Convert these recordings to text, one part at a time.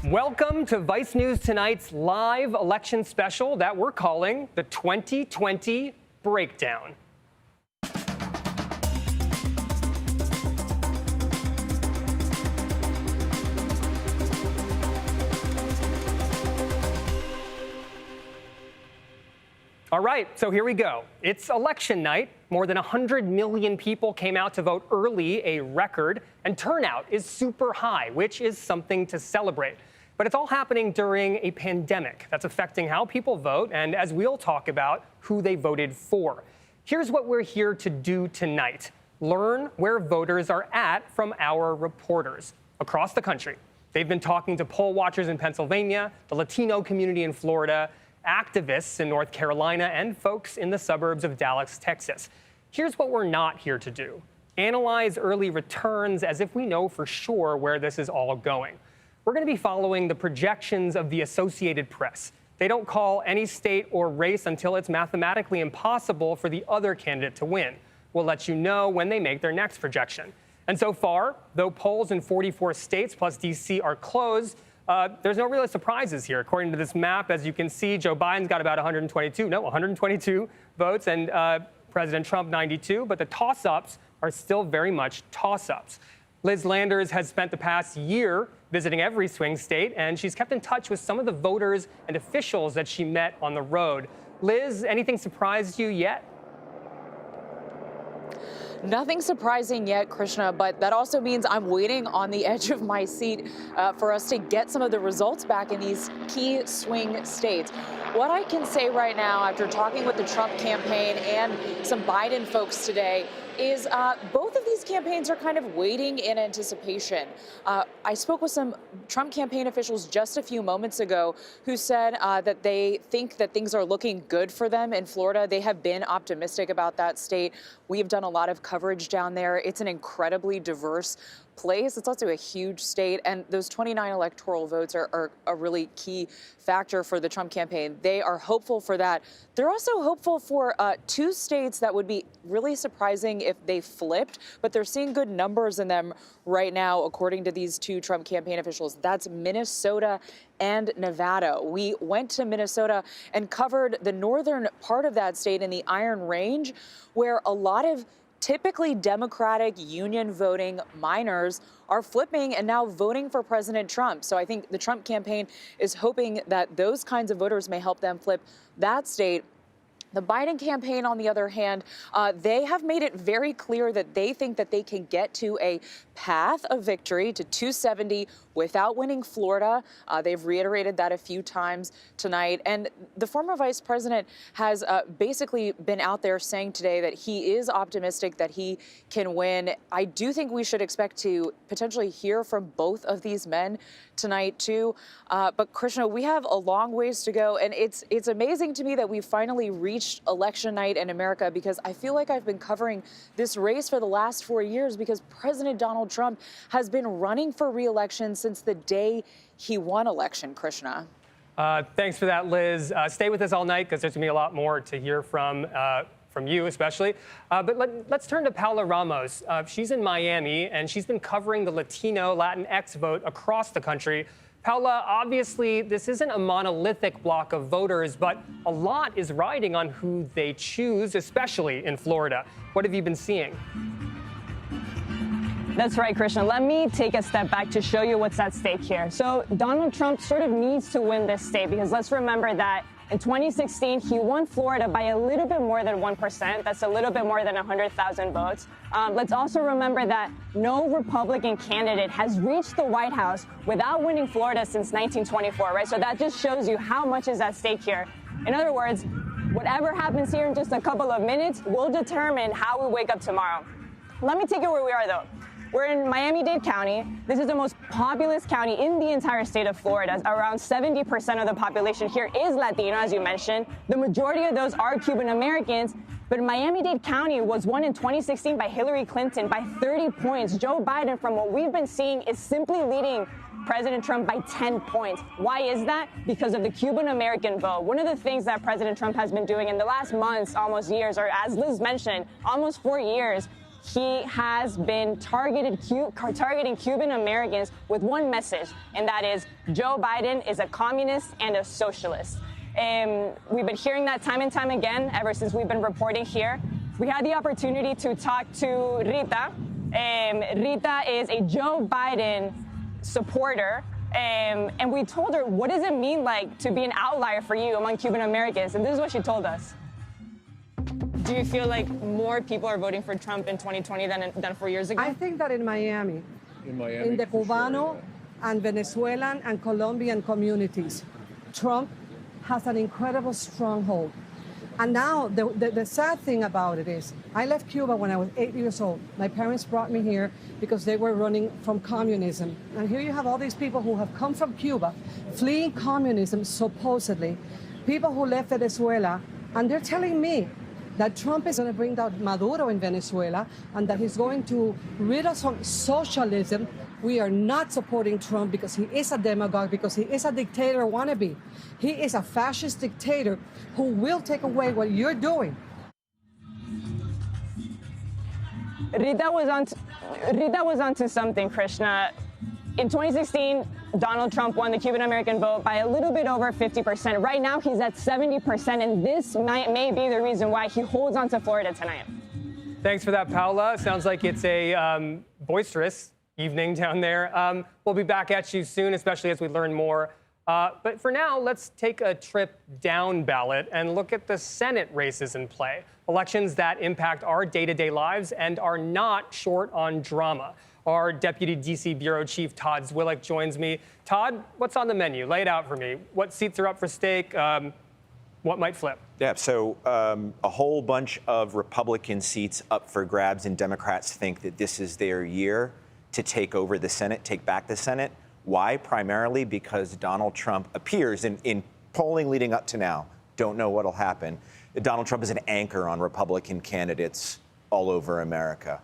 Welcome to Vice News Tonight's live election special that we're calling the 2020 Breakdown. All right, so here we go. It's election night. More than 100 million people came out to vote early, a record, and turnout is super high, which is something to celebrate. But it's all happening during a pandemic that's affecting how people vote and, as we'll talk about, who they voted for. Here's what we're here to do tonight. Learn where voters are at from our reporters across the country. They've been talking to poll watchers in Pennsylvania, the Latino community in Florida, activists in North Carolina, and folks in the suburbs of Dallas, Texas. Here's what we're not here to do. Analyze early returns as if we know for sure where this is all going. We're going to be following the projections of the Associated Press. They don't call any state or race until it's mathematically impossible for the other candidate to win. We'll let you know when they make their next projection. And so far, though polls in 44 states plus D.C. are closed, there's no real surprises here. According to this map, as you can see, Joe Biden's got about 122 votes, and President Trump 92. But the toss-ups are still very much toss-ups. Liz Landers has spent the past year visiting every swing state, and she's kept in touch with some of the voters and officials that she met on the road. Liz, anything surprised you yet? Nothing surprising yet, Krishna, but that also means I'm waiting on the edge of my seat for us to get some of the results back in these key swing states. What I can say right now, after talking with the Trump campaign and some Biden folks today, is both of these campaigns are kind of waiting in anticipation. I spoke with some Trump campaign officials just a few moments ago who said that they think that things are looking good for them in Florida. They have been optimistic about that state. We've done a lot of coverage down there. It's an incredibly diverse place. It's also a huge state, and those 29 electoral votes are a really key factor for the Trump campaign. They are hopeful for that. They're also hopeful for two states that would be really surprising if they flipped, but they're seeing good numbers in them right now, according to these two Trump campaign officials. That's Minnesota and Nevada. We went to Minnesota and covered the northern part of that state in the Iron Range, where a lot of typically Democratic union voting minors are flipping and now voting for President Trump. So I think the Trump campaign is hoping that those kinds of voters may help them flip that state. The Biden campaign, on the other hand, they have made it very clear that they think that they can get to a path of victory to 270 without winning Florida. They've reiterated that a few times tonight. And the former vice president has basically been out there saying today that he is optimistic that he can win. I do think we should expect to potentially hear from both of these men tonight, too. But, Krishna, we have a long ways to go. And it's amazing to me that we finally reached election night in America, because I feel like I've been covering this race for the last 4 years because President Donald Trump has been running for re-election since the day he won election, Krishna. Thanks for that, Liz. Stay with us all night because there's going to be a lot more to hear from you especially. But let's turn to Paola Ramos. She's in Miami, and she's been covering the Latino Latinx vote across the country. Paola, obviously, this isn't a monolithic block of voters, but a lot is riding on who they choose, especially in Florida. What have you been seeing? That's right, Krishna. Let me take a step back to show you what's at stake here. So Donald Trump sort of needs to win this state because let's remember that in 2016, he won Florida by a little bit more than 1%. That's a little bit more than 100,000 votes. Let's also remember that no Republican candidate has reached the White House without winning Florida since 1924, right? So that just shows you how much is at stake here. In other words, whatever happens here in just a couple of minutes will determine how we wake up tomorrow. Let me take you where we are, though. We're in Miami-Dade County. This is the most populous county in the entire state of Florida. Around 70% of the population here is Latino, as you mentioned. The majority of those are Cuban Americans. But Miami-Dade County was won in 2016 by Hillary Clinton by 30 points. Joe Biden, from what we've been seeing, is simply leading President Trump by 10 points. Why is that? Because of the Cuban American vote. One of the things that President Trump has been doing in the last months, almost years, or as Liz mentioned, almost 4 years, he has been targeting Cuban Americans with one message, and that is Joe Biden is a communist and a socialist. We've been hearing that time and time again ever since we've been reporting here. We had the opportunity to talk to Rita. Rita is a Joe Biden supporter. And we told her, what does it mean like to be an outlier for you among Cuban Americans? And this is what she told us. Do you feel like more people are voting for Trump in 2020 than 4 years ago? I think that in Miami, in the Cubano and Venezuelan and Colombian communities, Trump has an incredible stronghold. And now the sad thing about it is, I left Cuba when I was 8 years old. My parents brought me here because they were running from communism. And here you have all these people who have come from Cuba, fleeing communism, supposedly, people who left Venezuela, and they're telling me that Trump is going to bring down Maduro in Venezuela and that he's going to rid us of socialism. We are not supporting Trump because he is a demagogue, because he is a dictator wannabe. He is a fascist dictator who will take away what you're doing. Rita was onto something, Krishna. In 2016, Donald Trump won the Cuban American vote by a little bit over 50%. Right now, he's at 70%, and this may be the reason why he holds on to Florida tonight. Thanks for that, Paula. Sounds like it's a boisterous evening down there. We'll be back at you soon, especially as we learn more. But for now, let's take a trip down ballot and look at the Senate races in play. Elections that impact our day-to-day lives and are not short on drama. Our Deputy D.C. Bureau Chief Todd Zwillich joins me. Todd, what's on the menu? Lay it out for me. What seats are up for stake? What might flip? Yeah, so a whole bunch of Republican seats up for grabs, and Democrats think that this is their year to take over the Senate, take back the Senate. Why? Primarily because Donald Trump appears in polling leading up to now. Don't know what'll happen. Donald Trump is an anchor on Republican candidates all over America.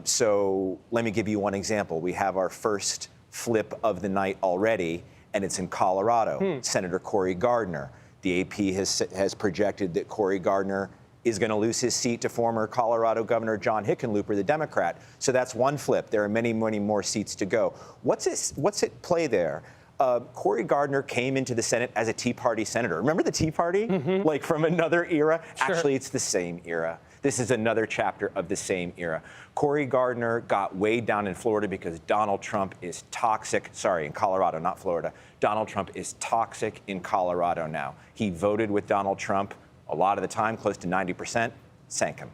So let me give you one example. We have our first flip of the night already, and it's in Colorado. Senator Cory Gardner. The AP has projected that Cory Gardner is going to lose his seat to former Colorado Governor John Hickenlooper, the Democrat. So that's one flip. There are many, many more seats to go. What's at play there? Cory Gardner came into the Senate as a Tea Party senator. Remember the Tea Party? Like from another era? Sure. Actually, it's the same era. This is another chapter of the same era. Cory Gardner got weighed down in Florida because Donald Trump is toxic. Sorry, in Colorado, not Florida. Donald Trump is toxic in Colorado now. He voted with Donald Trump a lot of the time, close to 90%, sank him.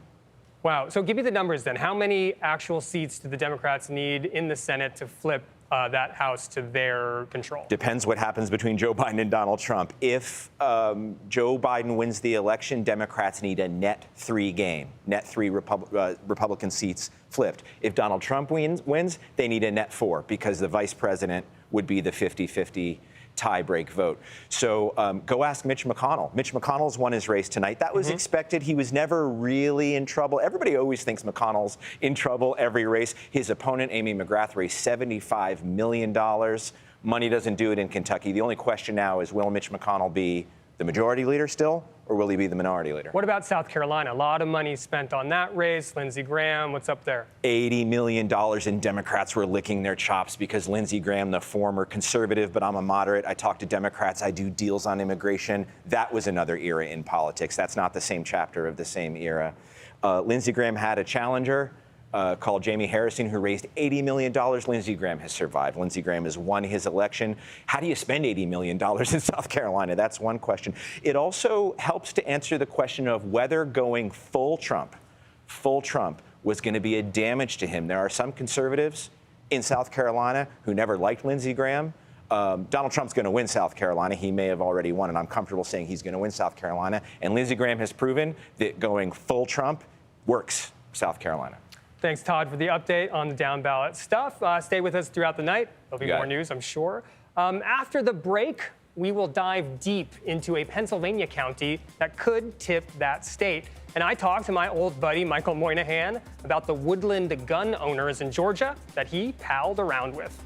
Wow. So give me the numbers then. How many actual seats do the Democrats need in the Senate to flip that House to their control? Depends what happens between Joe Biden and Donald Trump. If Joe Biden wins the election, Democrats need a net 3 game, net 3 Republican seats flipped. If Donald Trump wins, they need a net 4 because the vice president would be the 50-50 tie-break vote. So go ask Mitch McConnell. Mitch McConnell's won his race tonight. That was expected. He was never really in trouble. Everybody always thinks McConnell's in trouble every race. His opponent, Amy McGrath, raised $75 million. Money doesn't do it in Kentucky. The only question now is, will Mitch McConnell be the majority leader still, or will he be the minority leader? What about South Carolina? A lot of money spent on that race. Lindsey Graham, what's up there? $80 million, and Democrats were licking their chops because Lindsey Graham, the former conservative, but I'm a moderate. I talk to Democrats. I do deals on immigration. That was another era in politics. That's not the same chapter of the same era. Lindsey Graham had a challenger called Jamie Harrison, who raised $80 million. Lindsey Graham has survived. Lindsey Graham has won his election. How do you spend $80 million in South Carolina? That's one question. It also helps to answer the question of whether going full Trump was going to be a damage to him. There are some conservatives in South Carolina who never liked Lindsey Graham. Donald Trump's going to win South Carolina. He may have already won, and I'm comfortable saying he's going to win South Carolina. And Lindsey Graham has proven that going full Trump works South Carolina. Thanks, Todd, for the update on the down ballot stuff. Stay with us throughout the night. There'll be more news, I'm sure. After the break, we will dive deep into a Pennsylvania county that could tip that state. And I talked to my old buddy, Michael Moynihan, about the woodland gun owners in Georgia that he palled around with.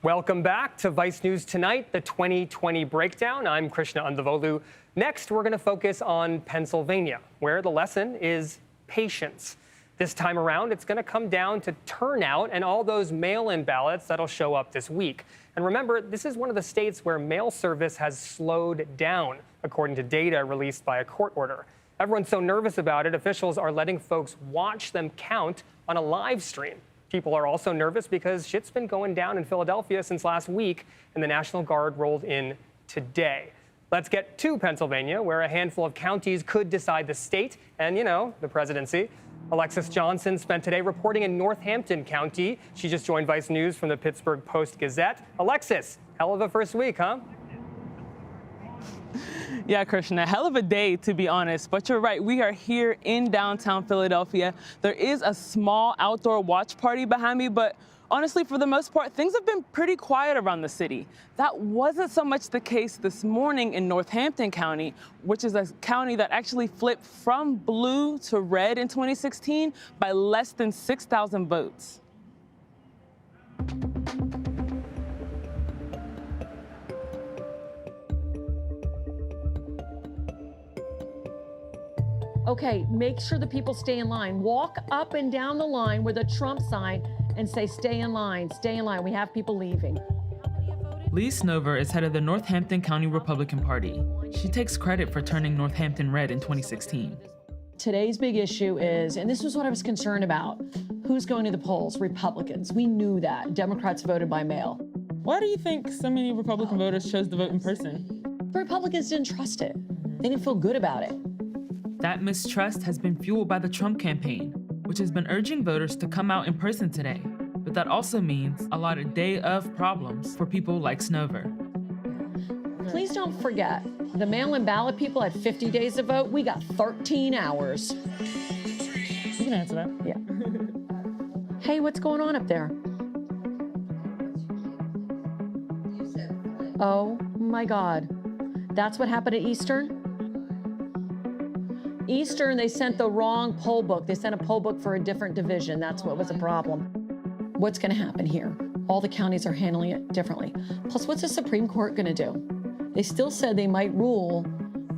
Welcome back to Vice News Tonight, the 2020 breakdown. I'm Krishna Andavolu. Next, we're going to focus on Pennsylvania, where the lesson is patience. This time around, it's going to come down to turnout and all those mail-in ballots that'll show up this week. And remember, this is one of the states where mail service has slowed down, according to data released by a court order. Everyone's so nervous about it, officials are letting folks watch them count on a live stream. People are also nervous because shit's been going down in Philadelphia since last week, and the National Guard rolled in today. Let's get to Pennsylvania, where a handful of counties could decide the state and, the presidency. Alexis Johnson spent today reporting in Northampton County. She just joined Vice News from the Pittsburgh Post-Gazette. Alexis, hell of a first week, huh? Yeah, Krishna, hell of a day, to be honest. But you're right, we are here in downtown Philadelphia. There is a small outdoor watch party behind me, but honestly, for the most part, things have been pretty quiet around the city. That wasn't so much the case this morning in Northampton County, which is a county that actually flipped from blue to red in 2016 by less than 6,000 votes. Okay, make sure the people stay in line. Walk up and down the line with a Trump sign and say, stay in line, stay in line. We have people leaving. Lee Snover is head of the Northampton County Republican Party. She takes credit for turning Northampton red in 2016. Today's big issue is, and this was what I was concerned about, who's going to the polls? Republicans. We knew that. Democrats voted by mail. Why do you think so many Republican voters chose to vote in person? The Republicans didn't trust it. They didn't feel good about it. That mistrust has been fueled by the Trump campaign, which has been urging voters to come out in person today. But that also means a lot of day of problems for people like Snover. Please don't forget, the mail-in ballot people had 50 days to vote. We got 13 hours. You can answer that. Yeah. Hey, what's going on up there? Oh my God. That's what happened at Eastern? Eastern, they sent the wrong poll book. They sent a poll book for a different division. That's what was a problem. What's going to happen here? All the counties are handling it differently. Plus, what's the Supreme Court going to do? They still said they might rule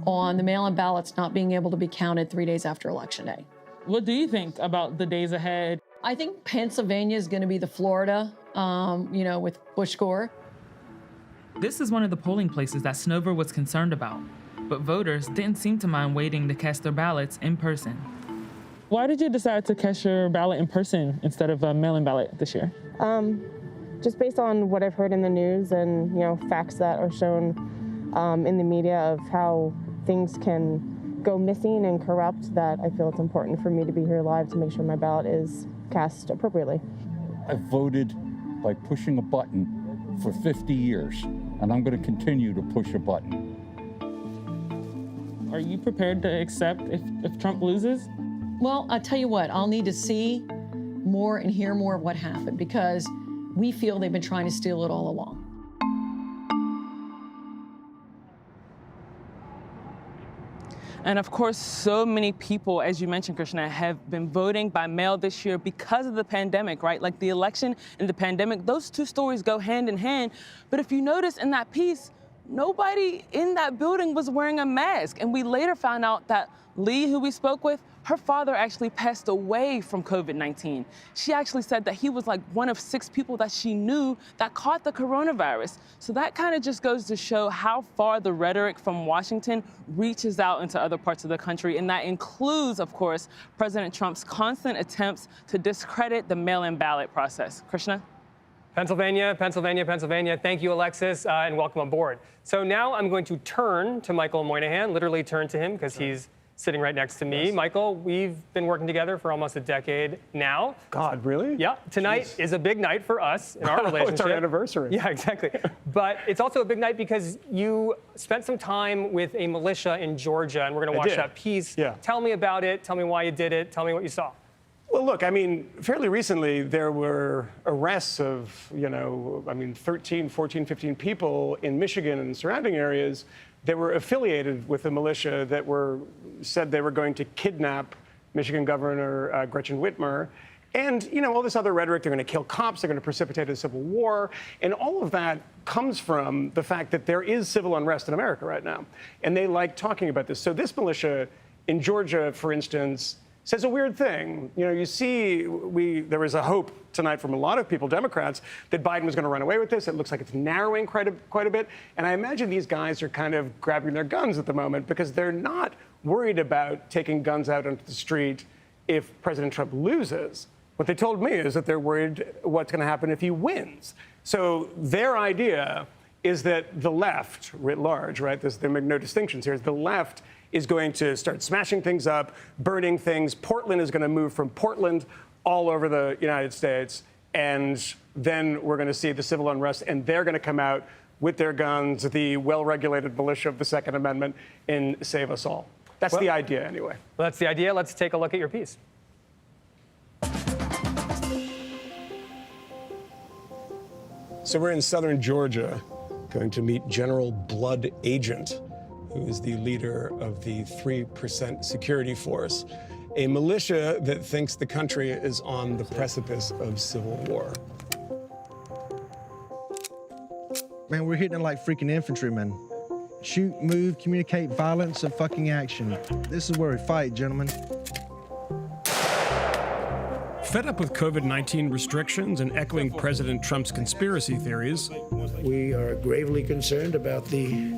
on the mail-in ballots not being able to be counted 3 days after Election Day. What do you think about the days ahead? I think Pennsylvania is going to be the Florida, with Bush Gore. This is one of the polling places that Snover was concerned about. But voters didn't seem to mind waiting to cast their ballots in person. Why did you decide to cast your ballot in person instead of a mail-in ballot this year? Just based on what I've heard in the news and, facts that are shown in the media of how things can go missing and corrupt, that I feel it's important for me to be here live to make sure my ballot is cast appropriately. I've voted by pushing a button for 50 years, and I'm going to continue to push a button. Are you prepared to accept if Trump loses? Well, I'll tell you what, I'll need to see more and hear more of what happened because we feel they've been trying to steal it all along. And of course, so many people, as you mentioned, Krishna, have been voting by mail this year because of the pandemic, right? Like the election and the pandemic, those two stories go hand in hand. But if you notice in that piece, nobody in that building was wearing a mask. And we later found out that Lee, who we spoke with, her father actually passed away from COVID-19. She actually said that he was like one of 6 people that she knew that caught the coronavirus. So that kind of just goes to show how far the rhetoric from Washington reaches out into other parts of the country. And that includes, of course, President Trump's constant attempts to discredit the mail-in ballot process. Krishna? Pennsylvania, Pennsylvania, Pennsylvania. Thank you, Alexis, and welcome aboard. So now I'm going to turn to Michael Moynihan, literally turn to him because he's sitting right next to me. Yes. Michael, we've been working together for almost a decade now. God, really? Yeah. Tonight is a big night for us in our relationship. It's our anniversary. Yeah, exactly. But it's also a big night because you spent some time with a militia in Georgia, and we're going to watch that piece. Yeah. Tell me about it. Tell me why you did it. Tell me what you saw. Well, look, fairly recently, there were arrests of, 13, 14, 15 people in Michigan and surrounding areas that were affiliated with the militia that said they were going to kidnap Michigan Governor Gretchen Whitmer. And, you know, all this other rhetoric, they're going to kill cops, they're going to precipitate a civil war. And all of that comes from the fact that there is civil unrest in America right now. And they like talking about this. So this militia in Georgia, for instance, says a weird thing. You know, you see, there was a hope tonight from a lot of people, Democrats, that Biden was going to run away with this. It looks like it's narrowing quite a bit. And I imagine these guys are kind of grabbing their guns at the moment because they're not worried about taking guns out onto the street if President Trump loses. What they told me is that they're worried what's going to happen if he wins. So their idea is that the left, writ large, right, they make no distinctions here, the left is going to start smashing things up, burning things. Portland is going to move from Portland all over the United States. And then we're going to see the civil unrest, and they're going to come out with their guns, the well-regulated militia of the Second Amendment, and save us all. That's the idea, anyway. Well, that's the idea. Let's take a look at your piece. So we're in southern Georgia, going to meet General Blood Agent, who is the leader of the 3% Security Force, a militia that thinks the country is on the precipice of civil war. Man, we're hitting it like freaking infantrymen. Shoot, move, communicate, violence, and fucking action. This is where we fight, gentlemen. Fed up with COVID-19 restrictions and echoing President Trump's conspiracy theories, we are gravely concerned about the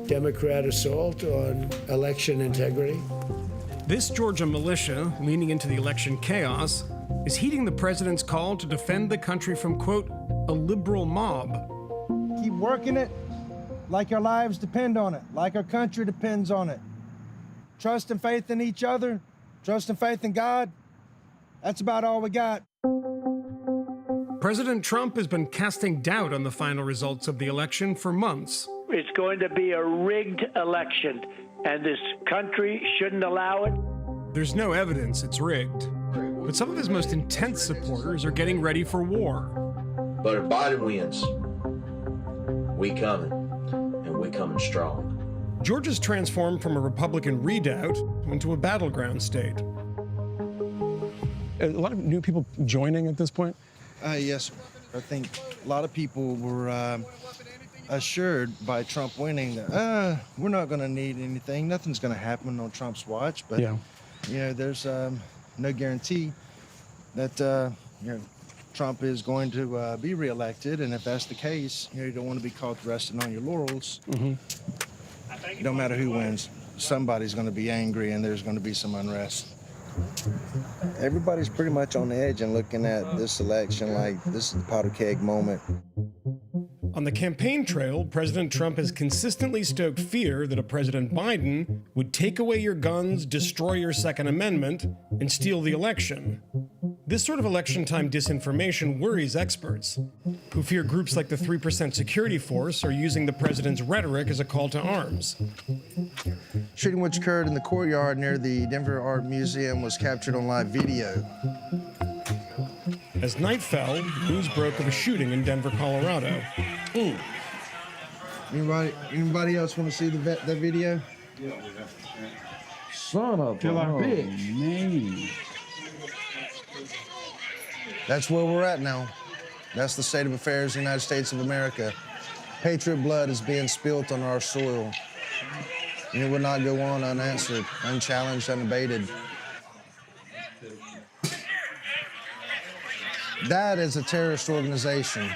Democrat assault on election integrity. this Georgia militia, leaning into the election chaos, is heeding the president's call to defend the country from, quote, a liberal mob. Keep working it like our lives depend on it, like our country depends on it. Trust and faith in each other, trust and faith in God. That's about all we got. President Trump has been casting doubt on the final results of the election for months. It's going to be a rigged election, and this country shouldn't allow it. There's no evidence it's rigged, but some of his most intense supporters are getting ready for war. But if Biden wins, we coming, and we coming strong. Georgia's transformed from a Republican redoubt into a battleground state. A lot of new people joining at this point? Yes, I think a lot of people were assured by Trump winning that we're not going to need anything. Nothing's going to happen on Trump's watch. But yeah, you know, there's no guarantee that you know, Trump is going to be reelected. And if that's the case, you know, you don't want to be caught resting on your laurels. Mm-hmm. It don't matter who wins. Somebody's going to be angry, and there's going to be some unrest. Everybody's pretty much on the edge and looking at this election like this is the powder keg moment. On the campaign trail, President Trump has consistently stoked fear that a President Biden would take away your guns, destroy your Second Amendment, and steal the election. This sort of election-time disinformation worries experts, who fear groups like the 3% Security Force are using the president's rhetoric as a call to arms. Shooting which occurred in the courtyard near the Denver Art Museum was captured on live video. As night fell, news broke of a shooting in Denver, Colorado. Anybody else want to see the video? Son of a bitch. Man. That's where we're at now. That's the state of affairs in the United States of America. Patriot blood is being spilt on our soil. And it will not go on unanswered, unchallenged, unabated. That is a terrorist organization.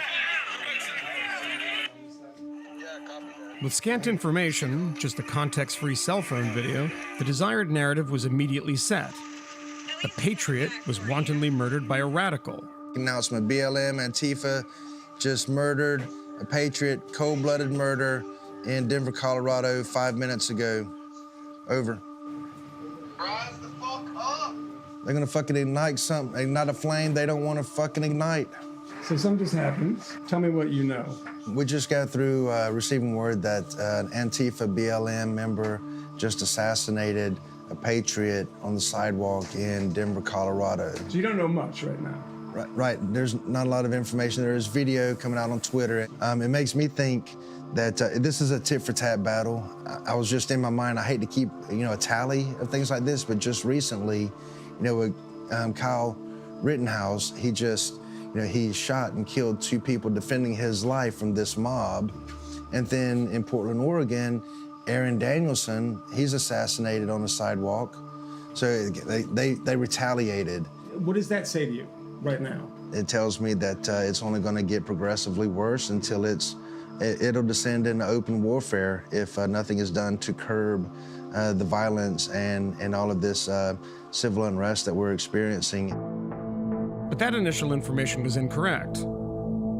With scant information, just a context-free cell phone video, the desired narrative was immediately set. A patriot was wantonly murdered by a radical. Announcement, BLM, Antifa just murdered a patriot, cold-blooded murder in Denver, Colorado 5 minutes ago. Over. Rise the fuck up! They're gonna fucking ignite something, ignite a flame they don't wanna fucking ignite. So something just happened. Tell me what you know. We just got through receiving word that an Antifa BLM member just assassinated a patriot on the sidewalk in Denver, Colorado. So you don't know much right now? Right. There's not a lot of information. There is video coming out on Twitter. It makes me think that this is a tit-for-tat battle. I was just in my mind, I hate to keep, a tally of things like this, but just recently, with Kyle Rittenhouse, he just, he shot and killed 2 people defending his life from this mob. And then in Portland, Oregon, Aaron Danielson, he's assassinated on the sidewalk. So they retaliated. What does that say to you right now? It tells me that it's only going to get progressively worse until it'll descend into open warfare if nothing is done to curb the violence and all of this civil unrest that we're experiencing. But that initial information was incorrect.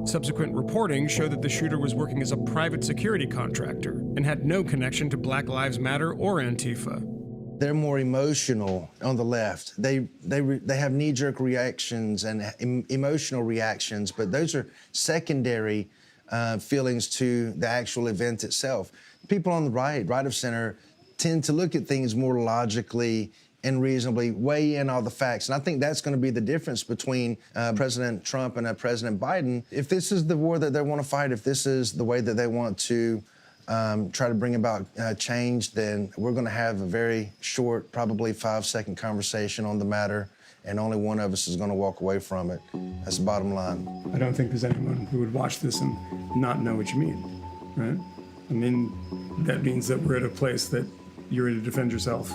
Subsequent reporting showed that the shooter was working as a private security contractor and had no connection to Black Lives Matter or Antifa. They're more emotional on the left. They have knee-jerk reactions and emotional reactions, but those are secondary feelings to the actual event itself. People on the right of center, tend to look at things more logically and reasonably, weigh in all the facts. And I think that's going to be the difference between President Trump and President Biden. If this is the war that they want to fight, if this is the way that they want to try to bring about change, then we're going to have a very short, probably 5-second conversation on the matter, and only one of us is going to walk away from it. That's the bottom line. I don't think there's anyone who would watch this and not know what you mean, right? I mean, that means that we're at a place that you're ready to defend yourself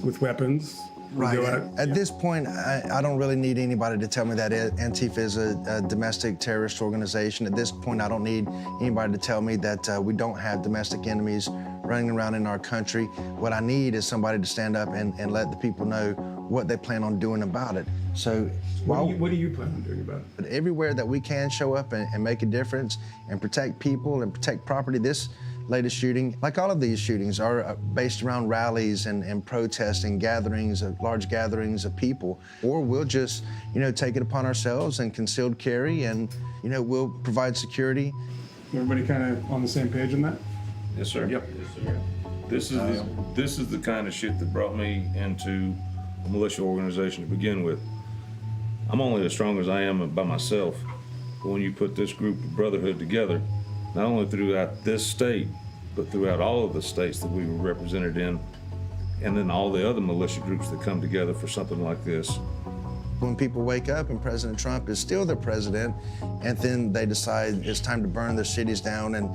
with weapons. Right. At this point, I don't really need anybody to tell me that Antifa is a domestic terrorist organization. At this point, I don't need anybody to tell me that we don't have domestic enemies running around in our country. What I need is somebody to stand up and let the people know what they plan on doing about it. So, what do you plan on doing about it? Everywhere that we can show up and make a difference and protect people and protect property. This latest shooting, like all of these shootings, are based around rallies and protests and gatherings, large gatherings of people. Or we'll just, take it upon ourselves and concealed carry, and, we'll provide security. Everybody kind of on the same page on that? Yes, sir. Yep. Yes, sir. This is the kind of shit that brought me into a militia organization to begin with. I'm only as strong as I am by myself, but when you put this group of brotherhood together, not only throughout this state, but throughout all of the states that we were represented in, and then all the other militia groups that come together for something like this. When people wake up and President Trump is still their president, and then they decide it's time to burn their cities down and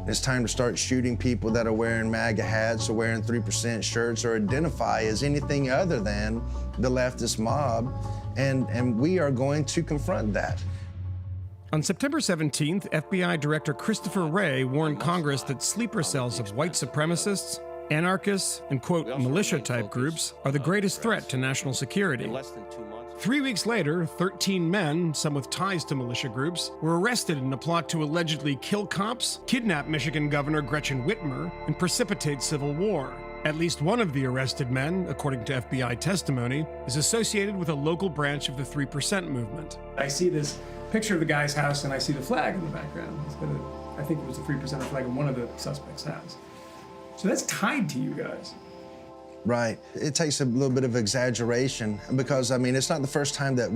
it's time to start shooting people that are wearing MAGA hats or wearing 3% shirts or identify as anything other than the leftist mob, and we are going to confront that. On September 17th, FBI Director Christopher Wray warned Congress that sleeper cells of white supremacists, anarchists, and, quote, militia-type groups are the greatest threat to national security. 3 weeks later, 13 men, some with ties to militia groups, were arrested in a plot to allegedly kill cops, kidnap Michigan Governor Gretchen Whitmer, and precipitate civil war. At least one of the arrested men, according to FBI testimony, is associated with a local branch of the 3% movement. I see this picture of the guy's house and I see the flag in the background. I think it was a 3% flag in one of the suspects' house. So that's tied to you guys. Right. It takes a little bit of exaggeration because, it's not the first time that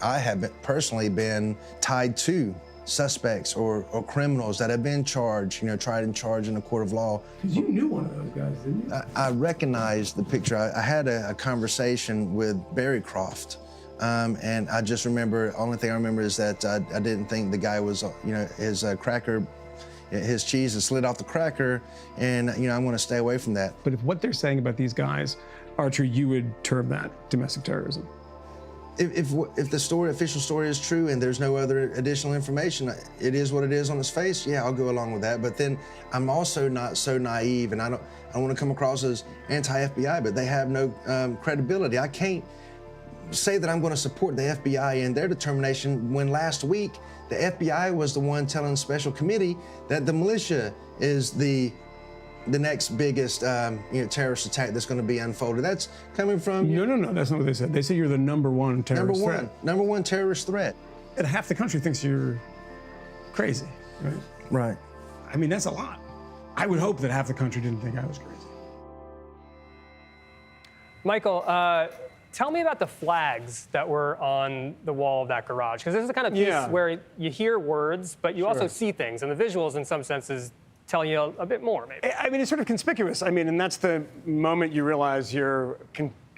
I have personally been tied to suspects or criminals that have been charged, tried and charged in a court of law. Because you knew one of those guys, didn't you? I recognized the picture. I had a conversation with Barry Croft. And I just remember, only thing I remember is that I didn't think the guy was, his cracker, his cheese had slid off the cracker, and, I want to stay away from that. But if what they're saying about these guys, Archer, you would term that domestic terrorism. If the official story is true and there's no other additional information, it is what it is on its face, yeah, I'll go along with that. But then I'm also not so naive, and I don't want to come across as anti-FBI, but they have no credibility. I can't say that I'm going to support the FBI in their determination when last week the FBI was the one telling the special committee that the militia is the next biggest terrorist attack that's going to be unfolded. That's coming from... No, that's not what they said. They say you're the number one terrorist threat. Number one terrorist threat. And half the country thinks you're crazy, right? Right. That's a lot. I would hope that half the country didn't think I was crazy. Michael, tell me about the flags that were on the wall of that garage, because this is the kind of piece where you hear words, but you also see things, and the visuals, in some senses, tell you a bit more, maybe. It's sort of conspicuous. And that's the moment you realize you're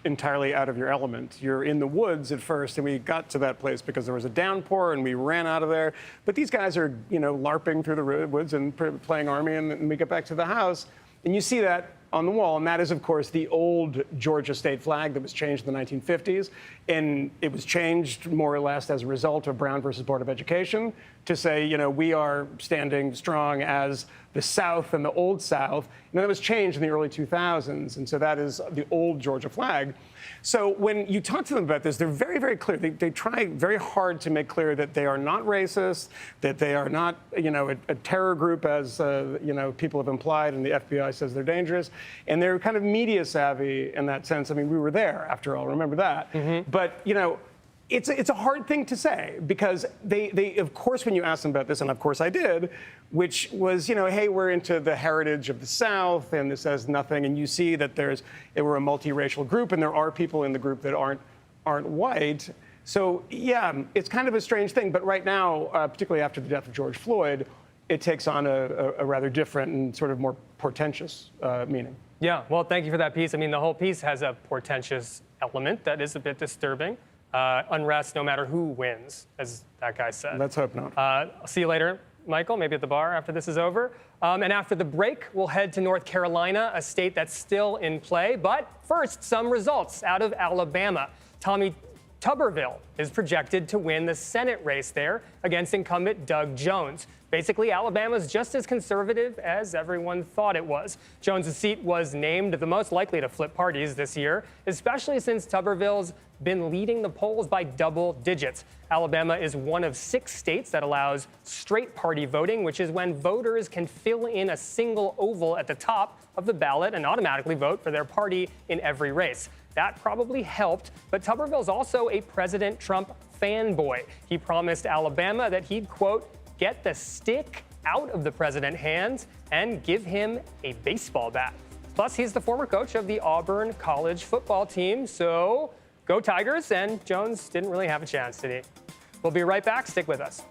entirely out of your element. You're in the woods at first, and we got to that place because there was a downpour, and we ran out of there. But these guys are, LARPing through the woods and playing Army, and we get back to the house, and you see that on the wall, and that is, of course, the old Georgia state flag that was changed in the 1950s, and it was changed more or less as a result of Brown versus Board of Education to say, we are standing strong as the South and the Old South. And that was changed in the early 2000s, and so that is the old Georgia flag. So when you talk to them about this, they're very, very clear. They try very hard to make clear that they are not racist, that they are not, a terror group, as people have implied, and the FBI says they're dangerous. And they're kind of media savvy in that sense. I mean, we were there, after all. Remember that. Mm-hmm. But it's a hard thing to say, because they of course, when you ask them about this, and of course I did, which was, hey, we're into the heritage of the South, and this has nothing, and you see that we're a multiracial group, and there are people in the group that aren't white. So yeah, it's kind of a strange thing. But right now, particularly after the death of George Floyd, it takes on a rather different and sort of more portentous meaning. Yeah, well, thank you for that piece. I mean, the whole piece has a portentous element that is a bit disturbing. Unrest no matter who wins, as that guy said. Let's hope not. I'll see you later, Michael, maybe at the bar after this is over. And after the break, we'll head to North Carolina, a state that's still in play. But first, some results out of Alabama. Tommy Tuberville is projected to win the Senate race there against incumbent Doug Jones. Basically, Alabama's just as conservative as everyone thought it was. Jones' seat was named the most likely to flip parties this year, especially since Tuberville's been leading the polls by double digits. Alabama is one of 6 states that allows straight party voting, which is when voters can fill in a single oval at the top of the ballot and automatically vote for their party in every race. That probably helped, but Tuberville's also a President Trump fanboy. He promised Alabama that he'd, quote, get the stick out of the president's hands and give him a baseball bat. Plus, he's the former coach of the Auburn college football team, so go Tigers, and Jones didn't really have a chance today. We'll be right back. Stick with us.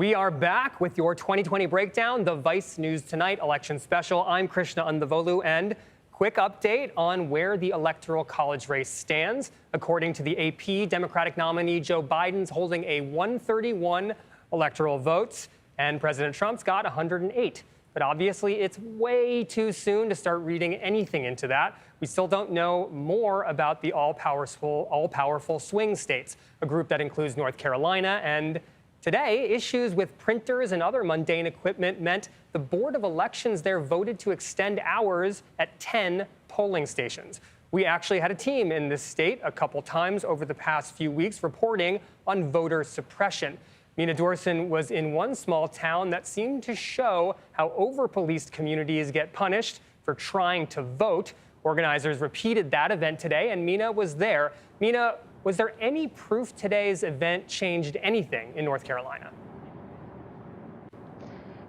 We are back with your 2020 breakdown, the Vice News Tonight election special. I'm Krishna Andavolu, and quick update on where the Electoral College race stands. According to the AP, Democratic nominee Joe Biden's holding a 131 electoral votes, and President Trump's got 108. But obviously, it's way too soon to start reading anything into that. We still don't know more about the all-powerful swing states, a group that includes North Carolina. And today, issues with printers and other mundane equipment meant the Board of Elections there voted to extend hours at 10 polling stations. We actually had a team in this state a couple times over the past few weeks reporting on voter suppression. Mina Dorson was in one small town that seemed to show how over-policed communities get punished for trying to vote. Organizers repeated that event today, and Mina was there. Mina, was there any proof today's event changed anything in North Carolina?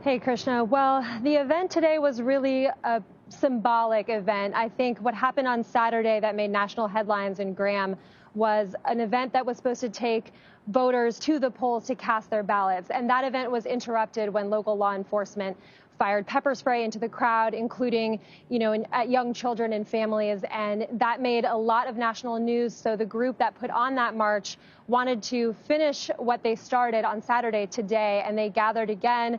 Hey, Krishna. Well, the event today was really a symbolic event. I think what happened on Saturday that made national headlines in Graham was an event that was supposed to take voters to the polls to cast their ballots. And that event was interrupted when local law enforcement fired pepper spray into the crowd, including, at young children and families. And that made a lot of national news. So the group that put on that march wanted to finish what they started on Saturday today, and they gathered again.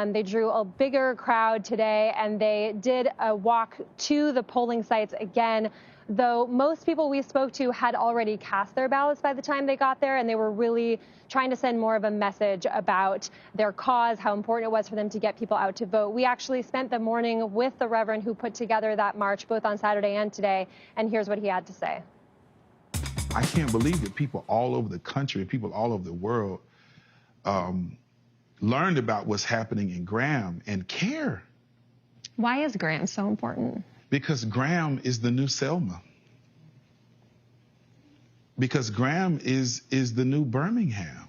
They drew a bigger crowd today, and they did a walk to the polling sites again, though most people we spoke to had already cast their ballots by the time they got there, and they were really trying to send more of a message about their cause, how important it was for them to get people out to vote. We actually spent the morning with the Reverend who put together that march, both on Saturday and today, and here's what he had to say. I can't believe that people all over the country, people all over the world, learned about what's happening in Graham and care. Why is Graham so important? Because Graham is the new Selma. Because Graham is the new Birmingham.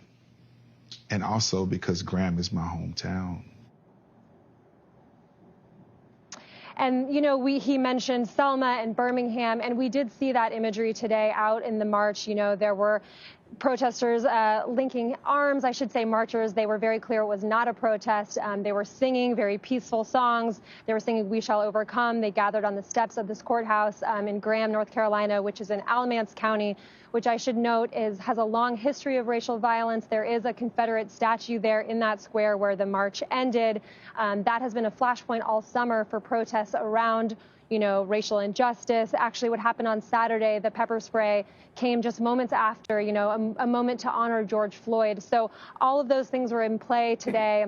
And also because Graham is my hometown. And, he mentioned Selma and Birmingham, and we did see that imagery today out in the march. There were protesters linking arms, I should say marchers. They were very clear it was not a protest. They were singing very peaceful songs. They were singing "We Shall Overcome." They gathered on the steps of this courthouse in Graham, North Carolina, which is in Alamance County, which I should note has a long history of racial violence. There is a Confederate statue there in that square where the march ended. That has been a flashpoint all summer for protests around racial injustice. Actually, what happened on Saturday, the pepper spray came just moments after, a moment to honor George Floyd. So all of those things were in play today.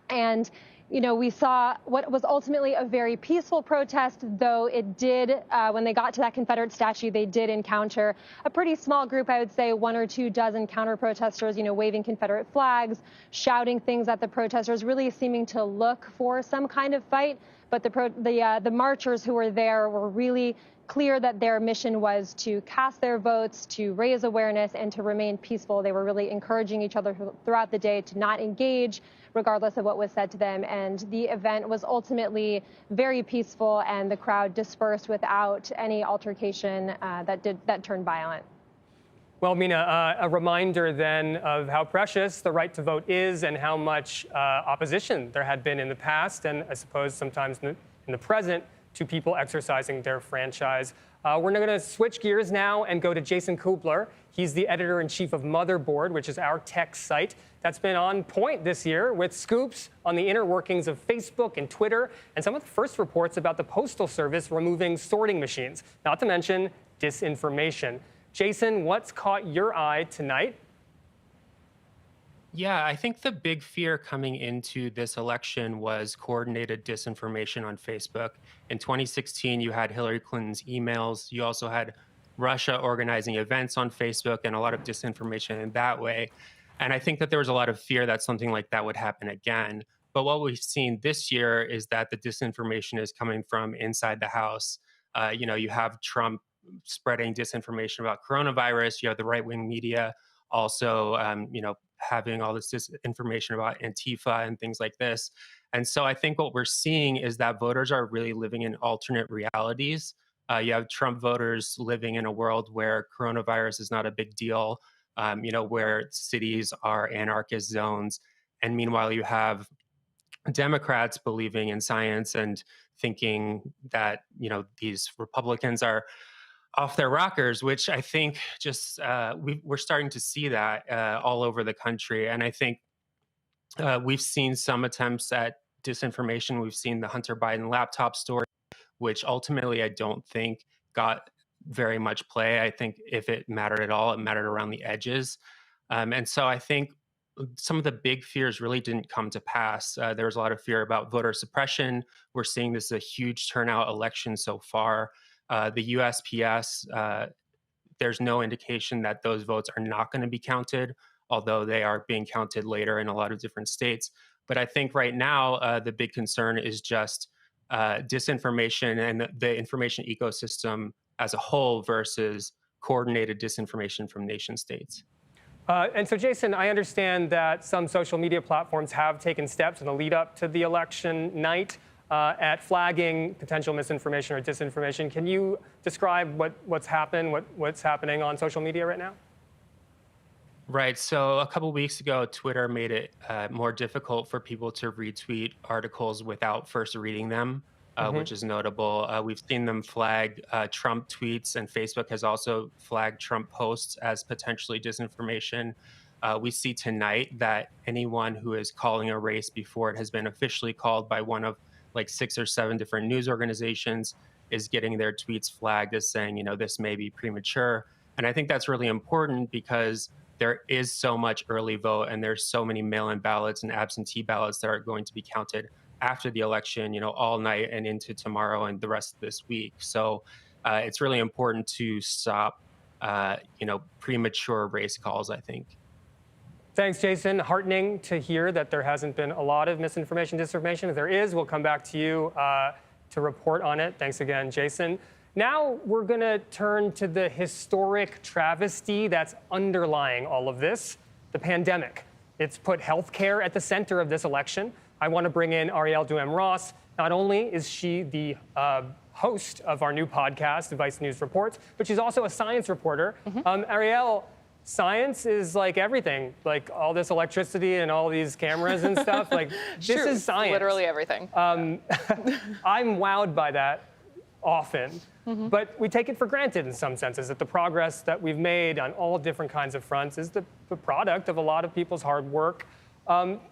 And, we saw what was ultimately a very peaceful protest, though it did, when they got to that Confederate statue, they did encounter a pretty small group, I would say 1 or 2 dozen counter protesters, waving Confederate flags, shouting things at the protesters, really seeming to look for some kind of fight. But the marchers who were there were really clear that their mission was to cast their votes, to raise awareness, and to remain peaceful. They were really encouraging each other throughout the day to not engage, regardless of what was said to them. And the event was ultimately very peaceful, and the crowd dispersed without any altercation that turned violent. Well, Mina, a reminder then of how precious the right to vote is and how much opposition there had been in the past, and I suppose sometimes in the present, to people exercising their franchise. We're going to switch gears now and go to Jason Kubler. He's the editor-in-chief of Motherboard, which is our tech site that's been on point this year with scoops on the inner workings of Facebook and Twitter, and some of the first reports about the Postal Service removing sorting machines, not to mention disinformation. Jason, what's caught your eye tonight? Yeah, I think the big fear coming into this election was coordinated disinformation on Facebook. In 2016, you had Hillary Clinton's emails. You also had Russia organizing events on Facebook and a lot of disinformation in that way. And I think that there was a lot of fear that something like that would happen again. But what we've seen this year is that the disinformation is coming from inside the House. You have Trump spreading disinformation about coronavirus. You have the right-wing media also, having all this disinformation about Antifa and things like this. And so I think what we're seeing is that voters are really living in alternate realities. You have Trump voters living in a world where coronavirus is not a big deal, where cities are anarchist zones. And meanwhile, you have Democrats believing in science and thinking that, these Republicans are off their rockers, which I think just we're starting to see that all over the country. And I think we've seen some attempts at disinformation. We've seen the Hunter Biden laptop story, which ultimately I don't think got very much play. I think if it mattered at all, it mattered around the edges. And so I think some of the big fears really didn't come to pass. There was a lot of fear about voter suppression. We're seeing this is a huge turnout election so far. The USPS, there's no indication that those votes are not going to be counted, although they are being counted later in a lot of different states. But I think right now, the big concern is just disinformation and the information ecosystem as a whole versus coordinated disinformation from nation states. And so, Jason, I understand that some social media platforms have taken steps in the lead up to the election night at flagging potential misinformation or disinformation. Can you describe what's happening on social media right now? Right. So a couple of weeks ago, Twitter made it more difficult for people to retweet articles without first reading them, which is notable. We've seen them flag Trump tweets, and Facebook has also flagged Trump posts as potentially disinformation. We see tonight that anyone who is calling a race before it has been officially called by one of like 6 or 7 different news organizations is getting their tweets flagged as saying, this may be premature. And I think that's really important because there is so much early vote and there's so many mail-in ballots and absentee ballots that are going to be counted after the election, all night and into tomorrow and the rest of this week. So it's really important to stop, premature race calls, I think. Thanks, Jason. Heartening to hear that there hasn't been a lot of misinformation, disinformation. If there is, we'll come back to you to report on it. Thanks again, Jason. Now we're going to turn to the historic travesty that's underlying all of this, the pandemic. It's put healthcare at the center of this election. I want to bring in Arielle Duhaime-Ross. Not only is she the host of our new podcast, Vice News Reports, but she's also a science reporter. Arielle, science is like everything, like all this electricity and all these cameras and stuff. Like this is science. Literally everything. I'm wowed by that often, but we take it for granted in some senses that the progress that we've made on all different kinds of fronts is the product of a lot of people's hard work.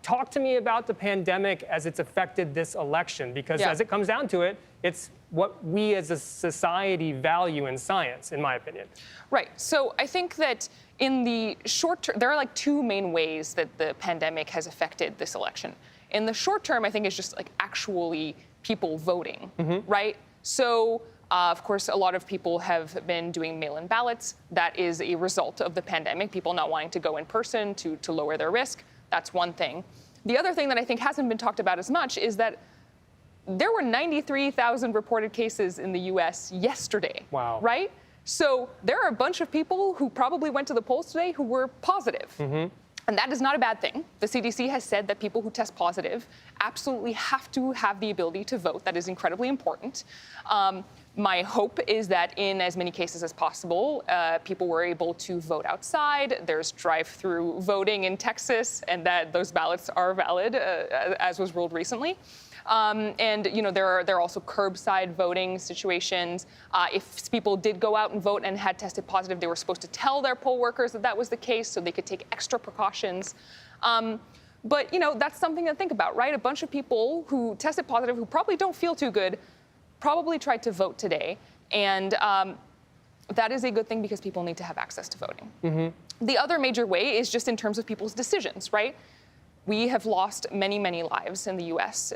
Talk to me about the pandemic as it's affected this election, because as it comes down to it, it's what we as a society value in science, in my opinion. Right. So I think that in the short term, there are like 2 main ways that the pandemic has affected this election. In the short term, I think it's just like actually people voting, right? So, of course, a lot of people have been doing mail-in ballots. That is a result of the pandemic, people not wanting to go in person to lower their risk. That's one thing. The other thing that I think hasn't been talked about as much is that there were 93,000 reported cases in the US yesterday. Wow. Right? So there are a bunch of people who probably went to the polls today who were positive. And that is not a bad thing. The CDC has said that people who test positive absolutely have to have the ability to vote. That is incredibly important. My hope is that in as many cases as possible, people were able to vote outside. There's drive-through voting in Texas, and that those ballots are valid, as was ruled recently. And there are also curbside voting situations. If people did go out and vote and had tested positive, they were supposed to tell their poll workers that that was the case, so they could take extra precautions. But that's something to think about, right? A bunch of people who tested positive, who probably don't feel too good, probably tried to vote today, and that is a good thing because people need to have access to voting. The other major way is just in terms of people's decisions, right? We have lost many, many lives in the U.S.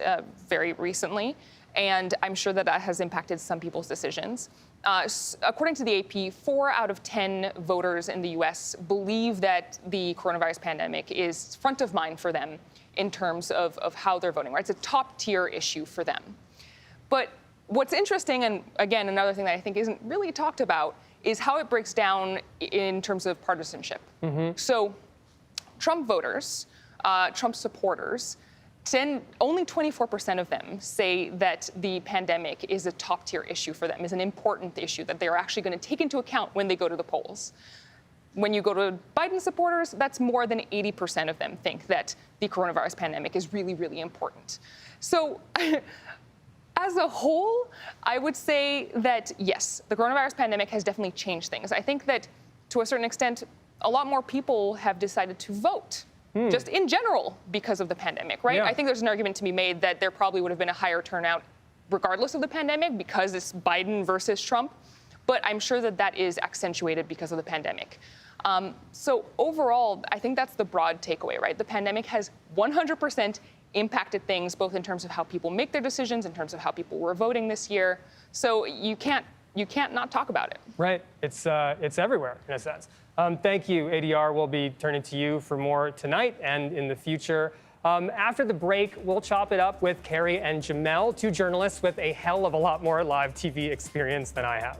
Very recently, and I'm sure that that has impacted some people's decisions. According to the AP, 4 out of 10 voters in the U.S. believe that the coronavirus pandemic is front of mind for them in terms of how they're voting, right? It's a top-tier issue for them. But what's interesting, and again, another thing that I think isn't really talked about, is how it breaks down in terms of partisanship. So Trump voters, Trump supporters, only 24% of them say that the pandemic is a top-tier issue for them, is an important issue that they're actually going to take into account when they go to the polls. When you go to Biden supporters, that's more than 80% of them think that the coronavirus pandemic is really, really important. So as a whole, I would say that, yes, the coronavirus pandemic has definitely changed things. I think that to a certain extent, a lot more people have decided to vote, just in general, because of the pandemic, right? Yeah. I think there's an argument to be made that there probably would have been a higher turnout regardless of the pandemic because it's Biden versus Trump. But I'm sure that that is accentuated because of the pandemic. So overall, I think that's the broad takeaway, right? The pandemic has 100% impacted things, both in terms of how people make their decisions, in terms of how people were voting this year. So you can't not talk about it. Right. It's everywhere, in a sense. Thank you, ADR. We'll be turning to you for more tonight and in the future. After the break, we'll chop it up with Carrie and Jamel, two journalists with a hell of a lot more live TV experience than I have.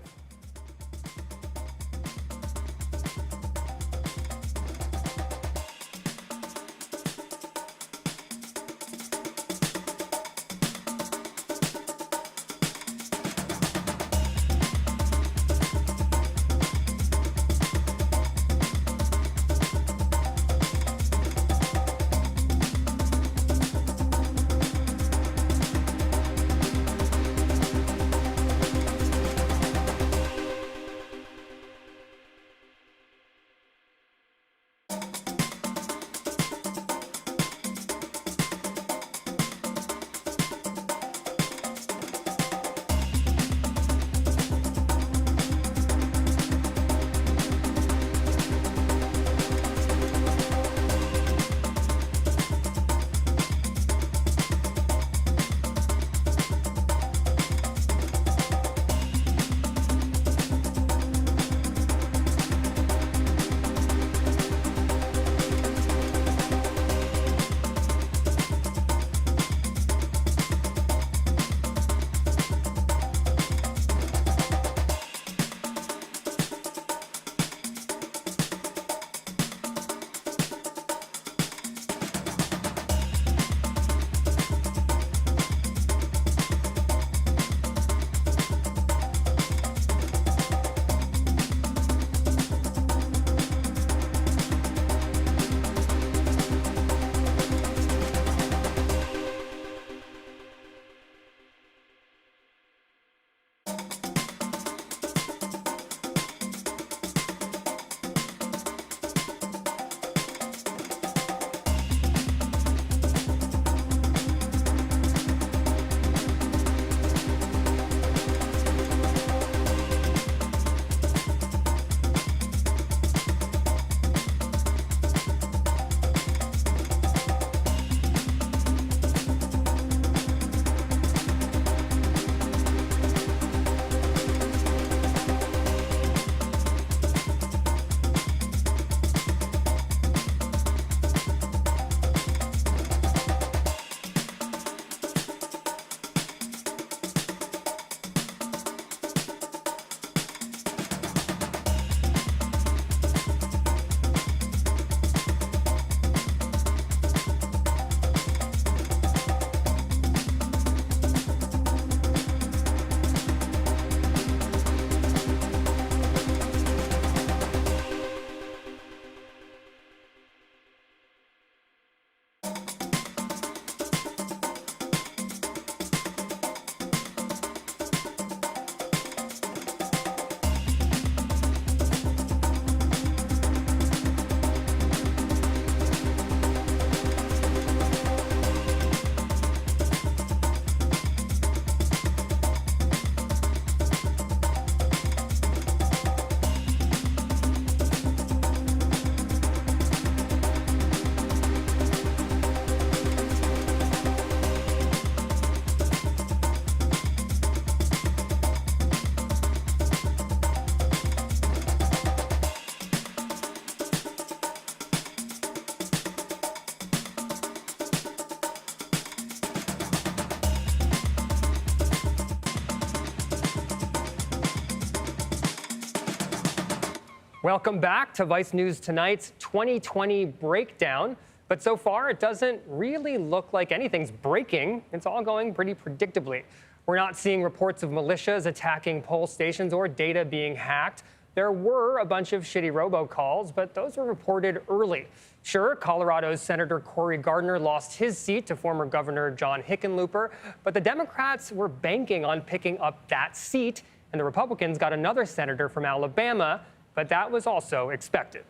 Welcome back to Vice News Tonight's 2020 breakdown. But so far, it doesn't really look like anything's breaking. It's all going pretty predictably. We're not seeing reports of militias attacking poll stations or data being hacked. there were a bunch of shitty robocalls, but those were reported early. Sure, Colorado's Senator Cory Gardner lost his seat to former Governor John Hickenlooper, but the Democrats were banking on picking up that seat, and the Republicans got another senator from Alabama, but that was also expected.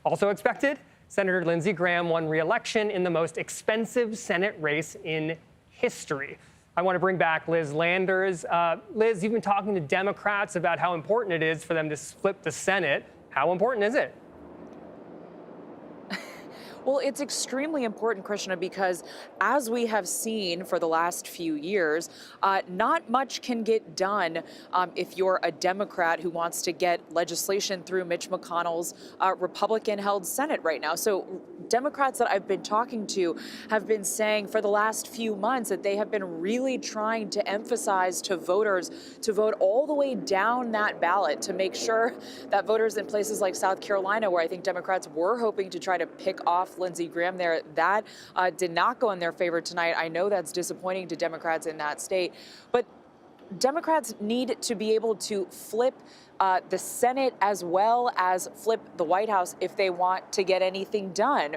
Also expected, Senator Lindsey Graham won re-election in the most expensive Senate race in history. I want to bring back Liz Landers. Liz, you've been talking to Democrats about how important it is for them to flip the Senate. How important is it? Well, it's extremely important, Krishna, because as we have seen for the last few years, not much can get done if you're a Democrat who wants to get legislation through Mitch McConnell's Republican-held Senate right now. So Democrats that I've been talking to have been saying for the last few months that they have been really trying to emphasize to voters to vote all the way down that ballot to make sure that voters in places like South Carolina, where I think Democrats were hoping to try to pick off Lindsey Graham there, that did not go in their favor tonight. I know that's disappointing to Democrats in that state, but Democrats need to be able to flip the Senate as well as flip the White House if they want to get anything done.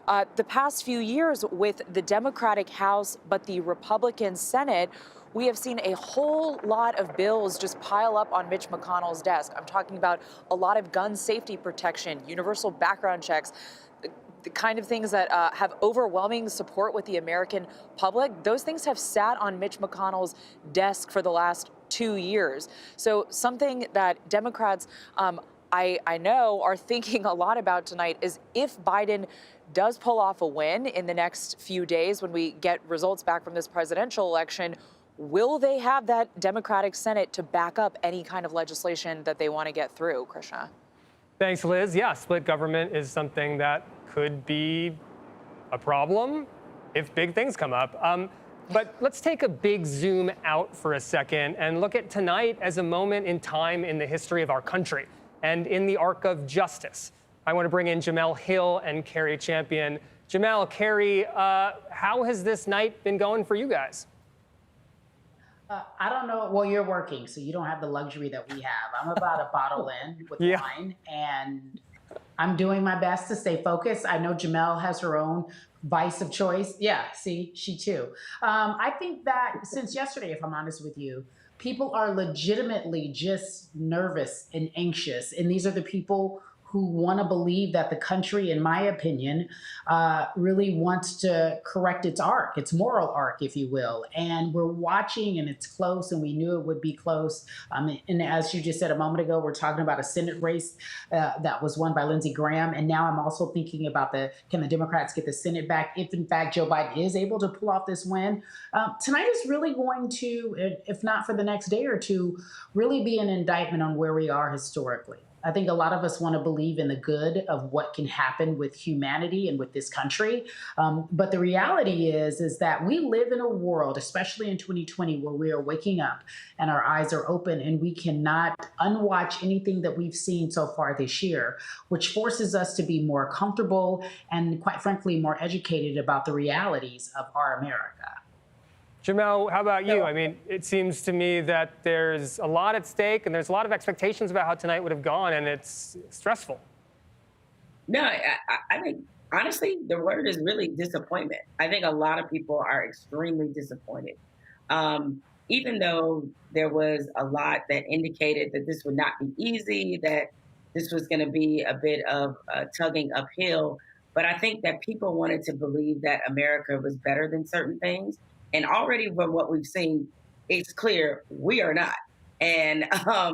The past few years with the Democratic House but the Republican Senate, we have seen a whole lot of bills just pile up on Mitch McConnell's desk. I'm talking about a lot of gun safety protection, universal background checks, the kind of things that have overwhelming support with the American public. Those things have sat on Mitch McConnell's desk for the last 2 years. So something that Democrats, I know, are thinking a lot about tonight is if Biden does pull off a win in the next few days when we get results back from this presidential election, will they have that Democratic Senate to back up any kind of legislation that they want to get through, Krishna? Thanks, Liz. Yeah, split government is something that could be a problem if big things come up. But let's take a big zoom out for a second and look at tonight as a moment in time in the history of our country and in the arc of justice. I want to bring in Jemele Hill and Cari Champion. Jemele, Cari, how has this night been going for you guys? I don't know. Well, you're working, so you don't have the luxury that we have. I'm about a bottle in with wine, and I'm doing my best to stay focused. I know Jemele has her own vice of choice. Yeah, see, she too. I think that since yesterday, if I'm honest with you, people are legitimately just nervous and anxious. And these are the people who want to believe that the country, in my opinion, really wants to correct its arc, its moral arc, if you will. And we're watching, and it's close, and we knew it would be close. And as you just said a moment ago, we're talking about a Senate race that was won by Lindsey Graham. And now I'm also thinking about can the Democrats get the Senate back if, in fact, Joe Biden is able to pull off this win? Tonight is really going to, if not for the next day or two, really be an indictment on where we are historically. I think a lot of us want to believe in the good of what can happen with humanity and with this country. But the reality is that we live in a world, especially in 2020, where we are waking up and our eyes are open and we cannot unwatch anything that we've seen so far this year, which forces us to be more comfortable and, quite frankly, more educated about the realities of our America. Jemele, how about you? I mean, it seems to me that there's a lot at stake and there's a lot of expectations about how tonight would have gone, and it's stressful. No, I think, honestly, the word is really disappointment. I think a lot of people are extremely disappointed. Even though there was a lot that indicated that this would not be easy, that this was going to be a bit of tugging uphill. But I think that people wanted to believe that America was better than certain things. And already from what we've seen, it's clear we are not. And I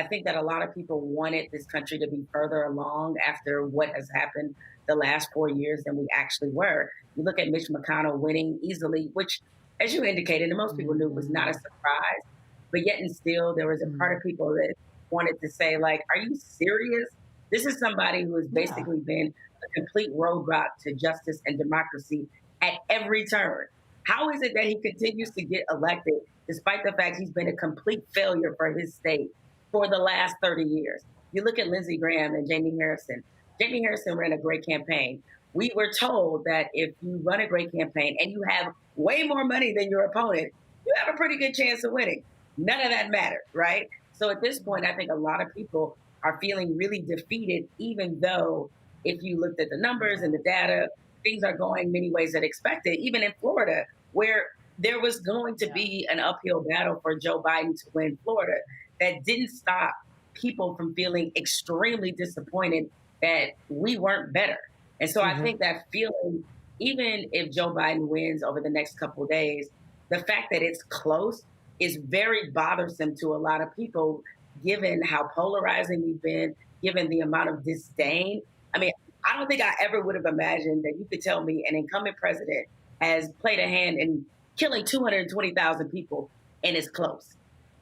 think that a lot of people wanted this country to be further along after what has happened the last 4 years than we actually were. You look at Mitch McConnell winning easily, which, as you indicated, and most people knew was not a surprise. But yet and still, there was a part of people that wanted to say, like, are you serious? This is somebody who has basically been a complete roadblock to justice and democracy at every turn. How is it that he continues to get elected despite the fact he's been a complete failure for his state for the last 30 years? You look at Lindsey Graham and Jamie Harrison. Jamie Harrison ran a great campaign. We were told that if you run a great campaign and you have way more money than your opponent, you have a pretty good chance of winning. None of that mattered, right? So at this point, I think a lot of people are feeling really defeated, even though if you looked at the numbers and the data, things are going many ways that expected, even in Florida, where there was going to be an uphill battle for Joe Biden to win Florida. That didn't stop people from feeling extremely disappointed that we weren't better. And so I think that feeling, even if Joe Biden wins over the next couple of days, the fact that it's close is very bothersome to a lot of people, given how polarizing we've been, given the amount of disdain. I mean, I don't think I ever would have imagined that you could tell me an incumbent president has played a hand in killing 220,000 people and it's close,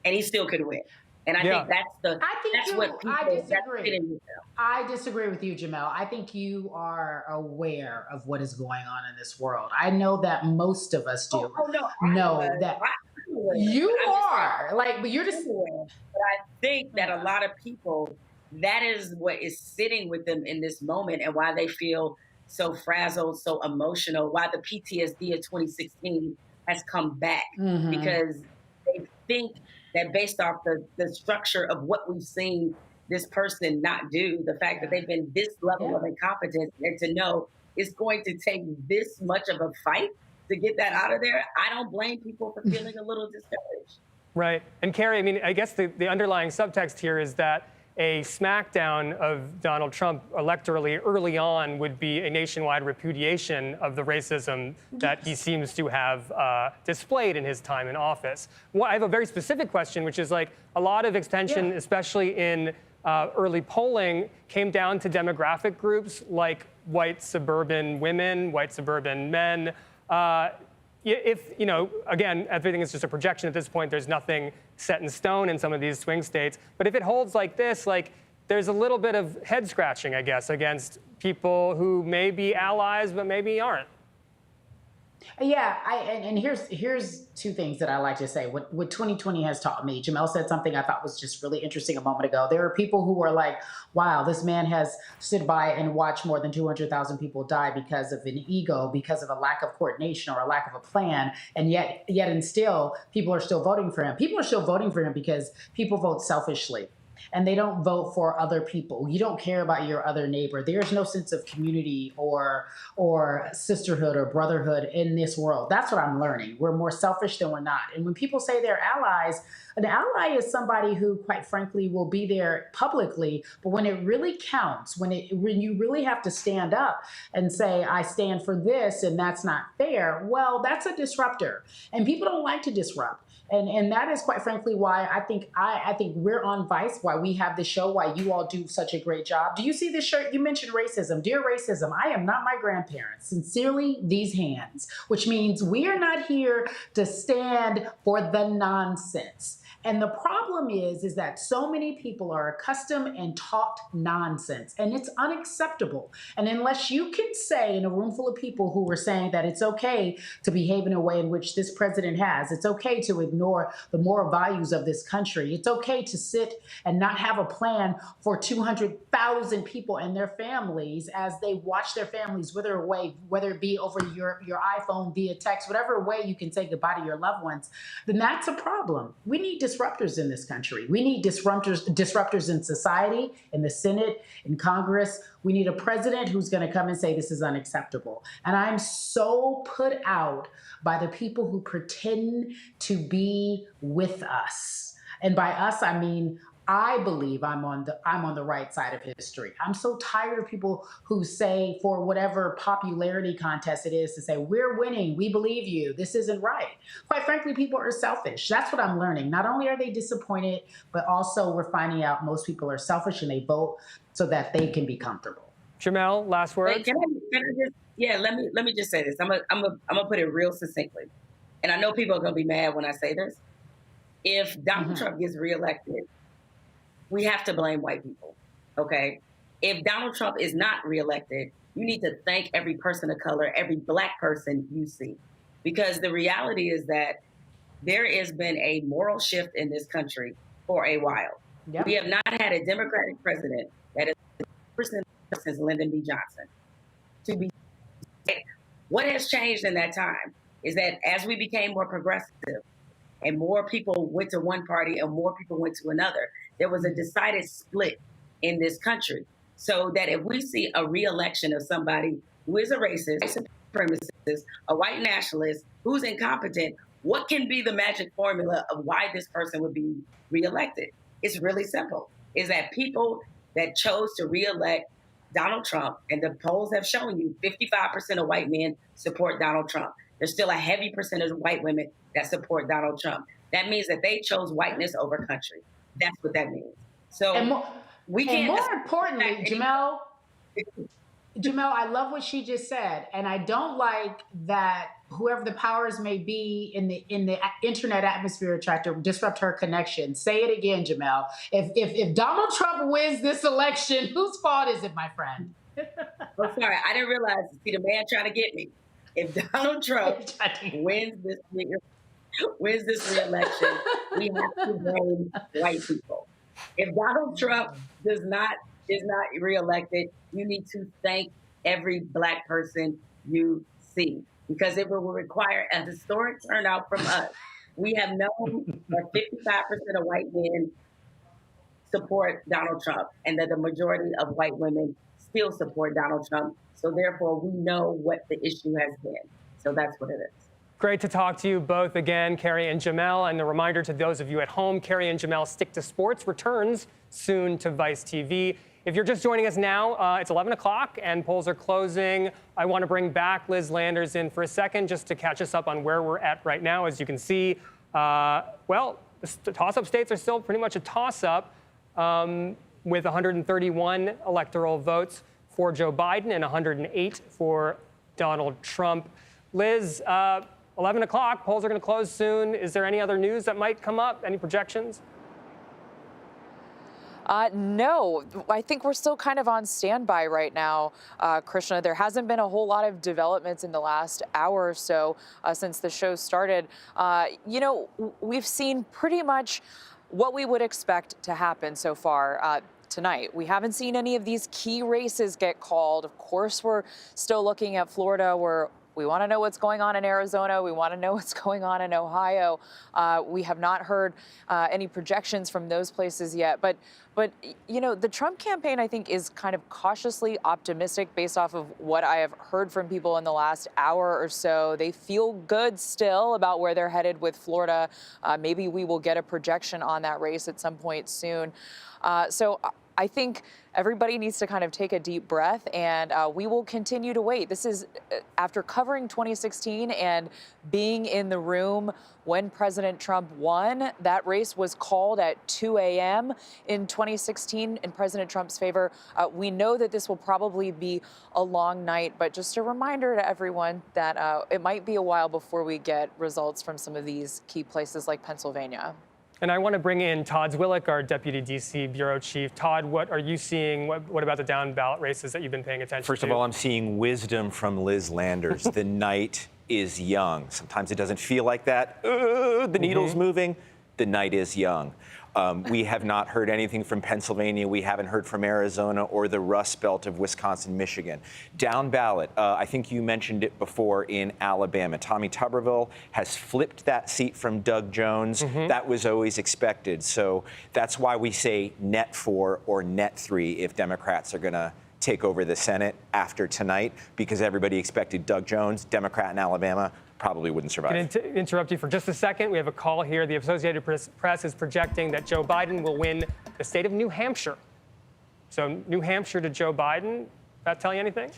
and he still could win. And I think that's what people. I disagree. I disagree with you, Jamel. I think you are aware of what is going on in this world. I know that most of us do. Know that you are but you're just. But I think that a lot of people, that is what is sitting with them in this moment, and why they feel so frazzled, so emotional. Why the PTSD of 2016 has come back, because they think that based off the structure of what we've seen this person not do, the fact that they've been this level of incompetence, and to know it's going to take this much of a fight to get that out of there, I don't blame people for feeling a little discouraged. Right. And Carrie, I mean, I guess the underlying subtext here is that a smackdown of Donald Trump electorally early on would be a nationwide repudiation of the racism that he seems to have displayed in his time in office. Well, I have a very specific question, which is like a lot of extension, especially in early polling, came down to demographic groups like white suburban women, white suburban men. If, again, everything is just a projection at this point, there's nothing set in stone in some of these swing states. But if it holds like this, there's a little bit of head scratching, I guess, against people who may be allies, but maybe aren't. Yeah, and here's two things that I like to say. What 2020 has taught me, Jamel said something I thought was just really interesting a moment ago. There are people who are like, wow, this man has stood by and watched more than 200,000 people die because of an ego, because of a lack of coordination or a lack of a plan. And yet and still, people are still voting for him. People are still voting for him because people vote selfishly. And they don't vote for other people. You don't care about your other neighbor. There's no sense of community or sisterhood or brotherhood in this world. That's what I'm learning. We're more selfish than we're not. And when people say they're allies, an ally is somebody who, quite frankly, will be there publicly. But when it really counts, when you really have to stand up and say, I stand for this and that's not fair, well, that's a disruptor. And people don't like to disrupt. And that is, quite frankly, why I think we're on Vice, why we have this show, why you all do such a great job. Do you see this shirt? You mentioned racism. Dear racism, I am not my grandparents. Sincerely, these hands, which means we are not here to stand for the nonsense. And the problem is that so many people are accustomed and taught nonsense, and it's unacceptable. And unless you can say in a room full of people who are saying that it's okay to behave in a way in which this president has, it's okay to ignore the moral values of this country, it's okay to sit and not have a plan for 200,000 people and their families as they watch their families wither away, whether it be over your iPhone, via text, whatever way you can say goodbye to your loved ones, then that's a problem. We need disruptors in this country. We need disruptors in society, in the Senate, in Congress. We need a president who's going to come and say this is unacceptable. And I'm so put out by the people who pretend to be with us. And by us, I mean, I believe I'm on the right side of history. I'm so tired of people who say, for whatever popularity contest it is, to say, we're winning, we believe you, this isn't right. Quite frankly, people are selfish. That's what I'm learning. Not only are they disappointed, but also we're finding out most people are selfish and they vote so that they can be comfortable. Jamel, last word. Hey, can I just, let me just say this. I'm gonna put it real succinctly, and I know people are gonna be mad when I say this. If Donald Trump gets reelected, we have to blame white people, okay? If Donald Trump is not reelected, you need to thank every person of color, every Black person you see. Because the reality is that there has been a moral shift in this country for a while. Yep. We have not had a Democratic president that is since Lyndon B. Johnson. What has changed in that time is that as we became more progressive, and more people went to one party and more people went to another. There was a decided split in this country. So that if we see a re-election of somebody who is a racist, a supremacist, a white nationalist, who's incompetent, what can be the magic formula of why this person would be re-elected? It's really simple. Is that people that chose to re-elect Donald Trump, and the polls have shown you 55% of white men support Donald Trump. There's still a heavy percentage of white women that support Donald Trump. That means that they chose whiteness over country. That's what that means. So we can't. And more importantly, Jamel, I love what she just said, and I don't like that whoever the powers may be in the internet atmosphere tried to disrupt her connection. Say it again, Jamel. If Donald Trump wins this election, whose fault is it, my friend? Oh, sorry, I didn't realize. See, the man trying to get me. If Donald Trump wins this re-election, we have to blame white people. If Donald Trump is not reelected, you need to thank every Black person you see, because it will require a historic turnout from us. We have known that 55% of white men support Donald Trump and that the majority of white women still support Donald Trump. So therefore, we know what the issue has been. So that's what it is. Great to talk to you both again, Carrie and Jamel. And a reminder to those of you at home, Carrie and Jamel Stick to Sports returns soon to Vice TV. If you're just joining us now, it's 11 o'clock and polls are closing. I want to bring back Liz Landers in for a second just to catch us up on where we're at right now. As you can see, well, the toss-up states are still pretty much a toss-up with 131 electoral votes for Joe Biden and 108 for Donald Trump. Liz, 11 o'clock, polls are going to close soon. Is there any other news that might come up? Any projections? No, I think we're still kind of on standby right now, Krishna. There hasn't been a whole lot of developments in the last hour or so since the show started. You know, we've seen pretty much what we would expect to happen so far. Tonight. We haven't seen any of these key races get called. Of course, we're still looking at Florida, where we want to know what's going on in Arizona. We want to know what's going on in Ohio. We have not heard any projections from those places yet. But you know, the Trump campaign, I think, is kind of cautiously optimistic based off of what I have heard from people in the last hour or so. They feel good still about where they're headed with Florida. Maybe we will get a projection on that race at some point soon. So I think everybody needs to kind of take a deep breath, and we will continue to wait. This is after covering 2016 and being in the room when President Trump won. That race was called at 2 a.m. in 2016 in President Trump's favor. We know that this will probably be a long night, but just a reminder to everyone that it might be a while before we get results from some of these key places like Pennsylvania. And I want to bring in Todd Zwillich, our Deputy D.C. Bureau Chief. Todd, what are you seeing? What about the down ballot races that you've been paying attention to? First of all, I'm seeing wisdom from Liz Landers. The night is young. Sometimes it doesn't feel like that. The needle's moving. The night is young. We have not heard anything from Pennsylvania. We haven't heard from Arizona or the Rust Belt of Wisconsin, Michigan. Down ballot, I think you mentioned it before in Alabama. Tommy Tuberville has flipped that seat from Doug Jones. That was always expected. So that's why we say net 4 or net 3 if Democrats are going to take over the Senate after tonight, because everybody expected Doug Jones, Democrat in Alabama, probably wouldn't survive. I'm going to interrupt you for just a second. We have a call here. The Associated Press is projecting that Joe Biden will win the state of New Hampshire. So New Hampshire to Joe Biden, that tell you anything?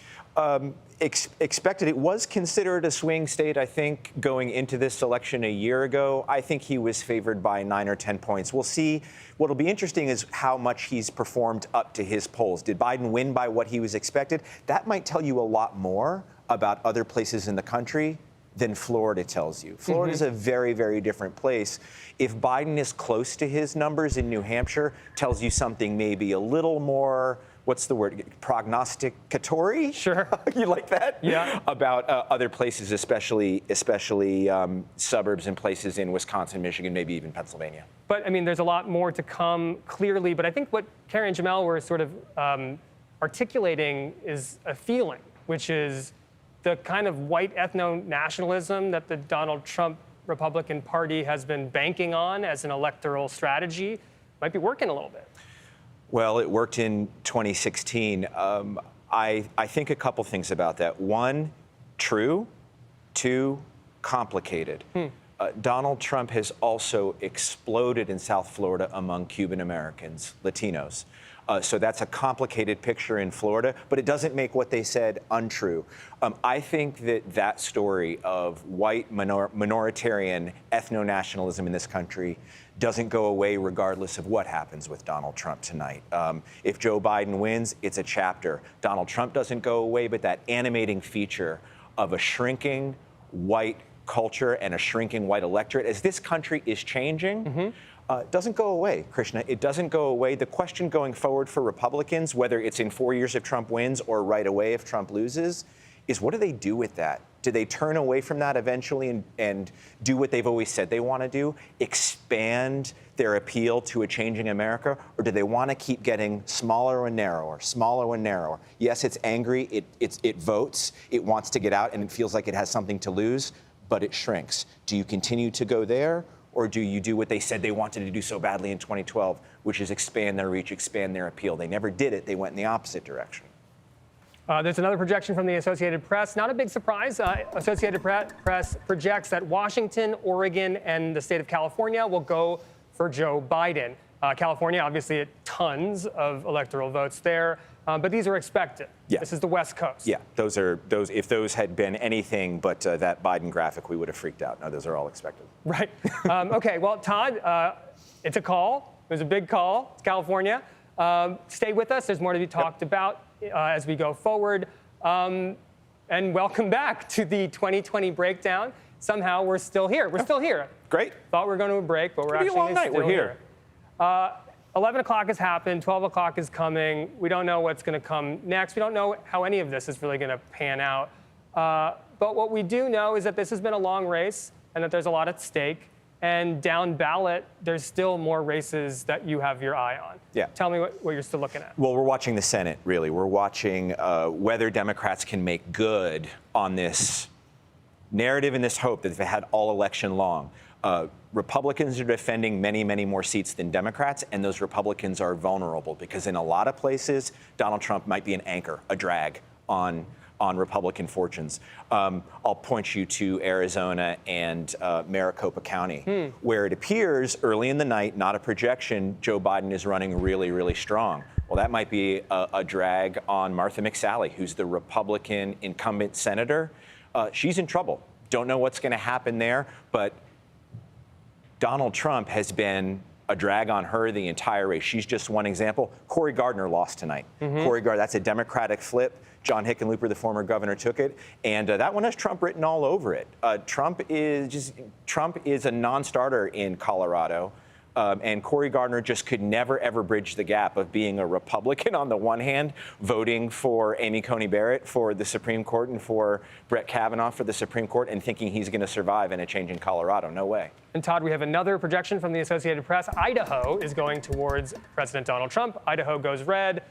Expected. It was considered a swing state, I think, going into this election a year ago. I think he was favored by 9 or 10 points. We'll see. What'll be interesting is how much he's performed up to his polls. Did Biden win by what he was expected? That might tell you a lot more about other places in the country than Florida tells you. Florida is a very, very different place. If Biden is close to his numbers in New Hampshire, tells you something maybe a little more, what's the word, prognosticatory? Sure. You like that? Yeah. About other places, especially suburbs and places in Wisconsin, Michigan, maybe even Pennsylvania. But, I mean, there's a lot more to come, clearly. But I think what Carrie and Jamel were sort of articulating is a feeling, which is the kind of white ethno-nationalism that the Donald Trump Republican Party has been banking on as an electoral strategy might be working a little bit. Well, it worked in 2016. I think a couple things about that. One, true. Two, complicated. Donald Trump has also exploded in South Florida among Cuban Americans, Latinos. So that's a complicated picture in Florida, but it doesn't make what they said untrue. I think that story of white minoritarian ethno-nationalism in this country doesn't go away regardless of what happens with Donald Trump tonight. If Joe Biden wins, it's a chapter. Donald Trump doesn't go away, but that animating feature of a shrinking white culture and a shrinking white electorate, as this country is changing, doesn't go away, Krishna. It doesn't go away. The question going forward for Republicans, whether it's in 4 years if Trump wins or right away if Trump loses, is what do they do with that? Do they turn away from that eventually and do what they've always said they want to do, expand their appeal to a changing America, or do they want to keep getting smaller and narrower, smaller and narrower? Yes, it's angry, it votes, it wants to get out, and it feels like it has something to lose, but it shrinks. Do you continue to go there, or do you do what they said they wanted to do so badly in 2012, which is expand their reach, expand their appeal? They never did it. They went in the opposite direction. There's another projection from the Associated Press. Not a big surprise. Associated Press projects that Washington, Oregon, and the state of California will go for Joe Biden. California, obviously, tons of electoral votes there, but these are expected. Yeah. This is the West Coast. Yeah, those. If those had been anything but that Biden graphic, we would have freaked out. No, those are all expected. Right. Okay. Well, Todd, it's a call. It was a big call. It's California. Stay with us. There's more to be talked about as we go forward. And welcome back to the 2020 breakdown. Somehow we're still here. We're still here. Great. Thought we were going to a break, but we're actually a long night. still We're here. 11 o'clock has happened. 12 o'clock is coming. We don't know what's going to come next. We don't know how any of this is really going to pan out. But what we do know is that this has been a long race and that there's a lot at stake. And down ballot, there's still more races that you have your eye on. Yeah. Tell me what you're still looking at. Well, we're watching the Senate, really. We're watching whether Democrats can make good on this narrative and this hope that they've had all election long. Republicans are defending many, many more seats than Democrats, and those Republicans are vulnerable because in a lot of places, Donald Trump might be an anchor, a drag on Republican fortunes. I'll point you to Arizona and Maricopa County, where it appears early in the night, not a projection, Joe Biden is running really, really strong. Well, that might be a drag on Martha McSally, who's the Republican incumbent senator. She's in trouble. Don't know what's going to happen there, but Donald Trump has been a drag on her the entire race. She's just one example. Cory Gardner lost tonight. Cory Gardner, that's a Democratic flip. John Hickenlooper, the former governor, took it, and that one has Trump written all over it. Trump is a non-starter in Colorado, and Cory Gardner just could never ever bridge the gap of being a Republican on the one hand, voting for Amy Coney Barrett for the Supreme Court and for Brett Kavanaugh for the Supreme Court, and thinking he's going to survive in a changing Colorado. No way. And Todd, we have another projection from the Associated Press. Idaho is going towards President Donald Trump. Idaho goes red.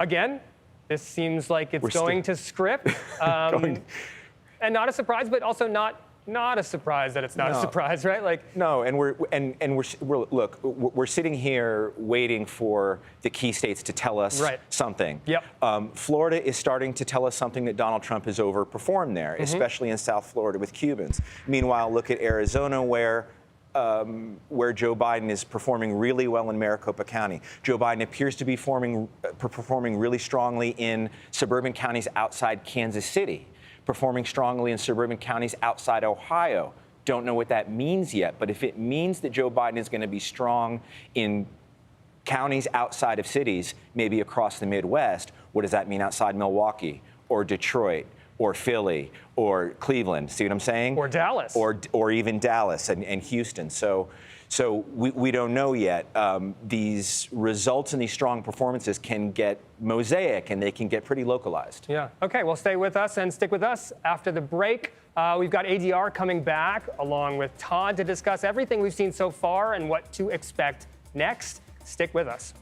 Again, this seems like it's going to script. And not a surprise, but also not a surprise that it's not a surprise, right? Like no, and we're sitting here waiting for the key states to tell us something. Yep. Florida is starting to tell us something that Donald Trump has overperformed there, especially in South Florida with Cubans. Meanwhile, look at Arizona, where Joe Biden is performing really well in Maricopa County. Joe Biden appears to be performing really strongly in suburban counties outside Kansas City, performing strongly in suburban counties outside Ohio. Don't know what that means yet, but if it means that Joe Biden is going to be strong in counties outside of cities, maybe across the Midwest, what does that mean outside Milwaukee or Detroit or Philly or Cleveland? See what I'm saying? Or Dallas. Or even Dallas and Houston. So we don't know yet. These results and these strong performances can get mosaic and they can get pretty localized. Yeah. Okay, well, stay with us and stick with us after the break. We've got ADR coming back along with Todd to discuss everything we've seen so far and what to expect next. Stick with us.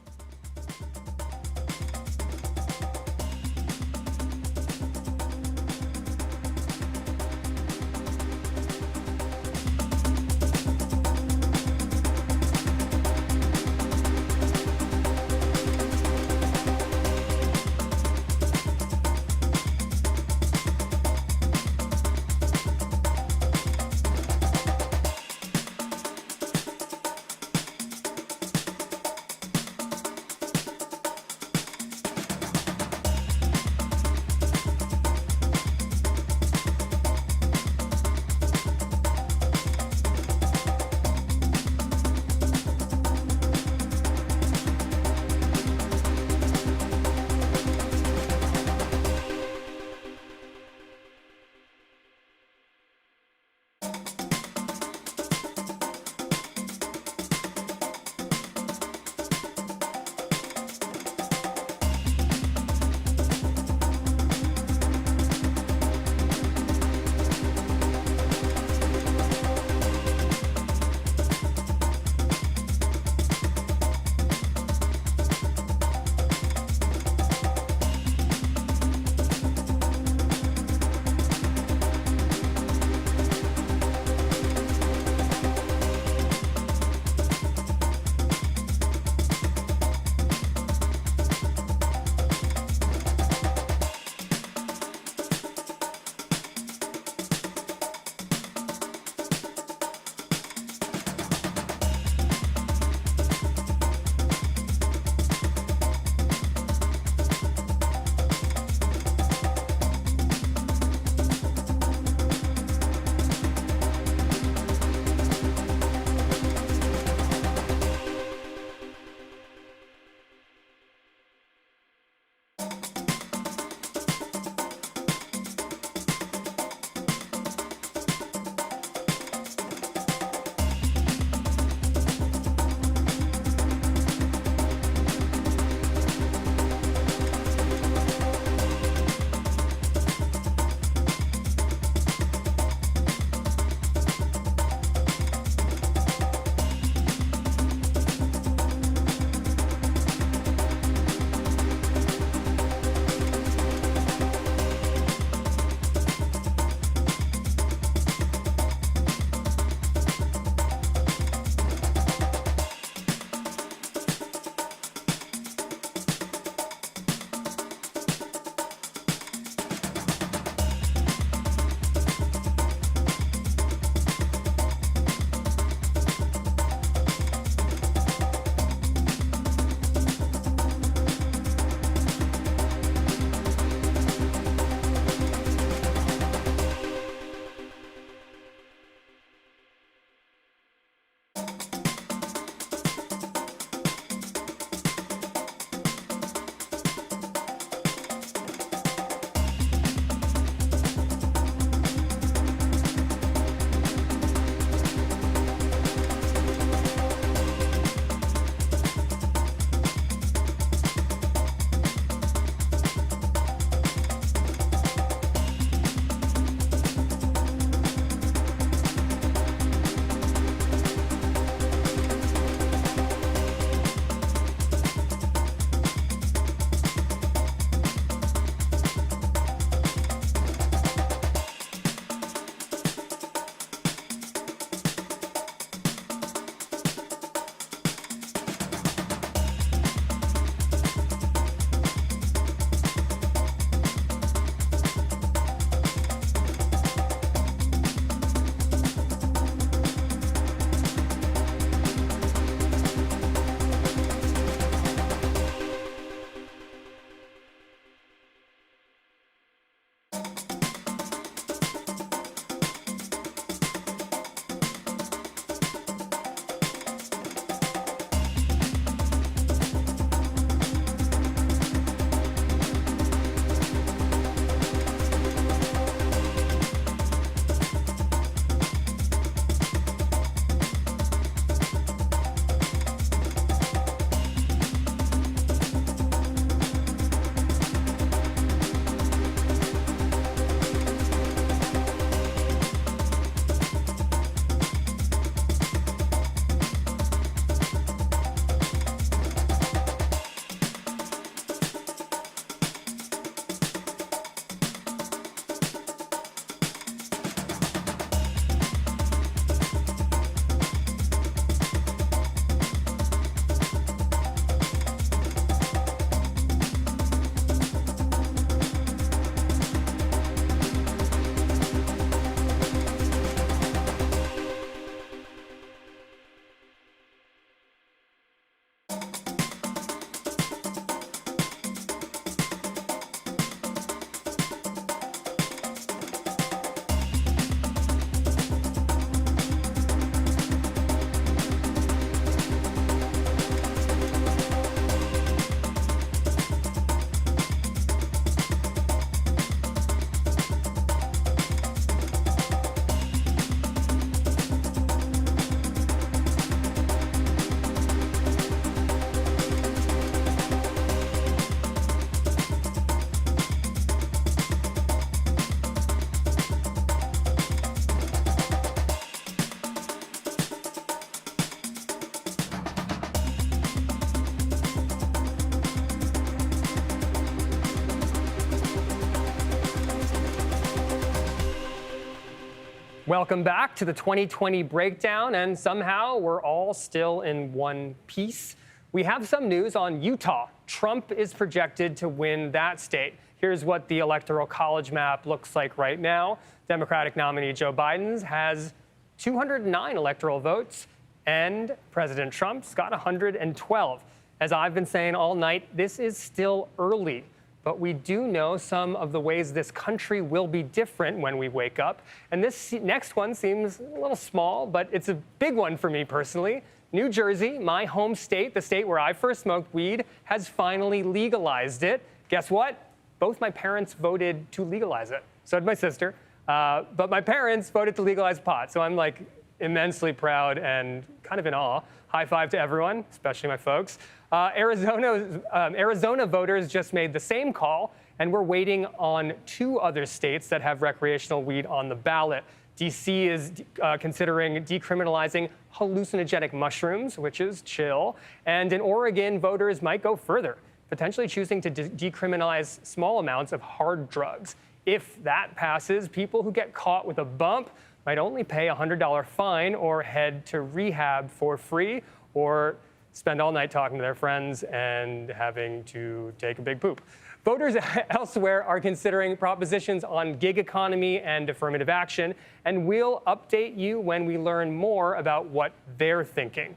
Welcome back to the 2020 breakdown, and somehow we're all still in one piece. We have some news on Utah. Trump is projected to win that state. Here's what the Electoral College map looks like right now. Democratic nominee Joe Biden has 209 electoral votes, and President Trump's got 112. As I've been saying all night, this is still early. But we do know some of the ways this country will be different when we wake up. And this next one seems a little small, but it's a big one for me personally. New Jersey, my home state, the state where I first smoked weed, has finally legalized it. Guess what? Both my parents voted to legalize it. So did my sister. But my parents voted to legalize pot. So I'm like immensely proud and kind of in awe. High five to everyone, especially my folks. Arizona voters just made the same call, and we're waiting on 2 other states that have recreational weed on the ballot. D.C. is considering decriminalizing hallucinogenic mushrooms, which is chill. And in Oregon, voters might go further, potentially choosing to decriminalize small amounts of hard drugs. If that passes, people who get caught with a bump might only pay a $100 fine or head to rehab for free, or spend all night talking to their friends and having to take a big poop. Voters elsewhere are considering propositions on gig economy and affirmative action, and we'll update you when we learn more about what they're thinking.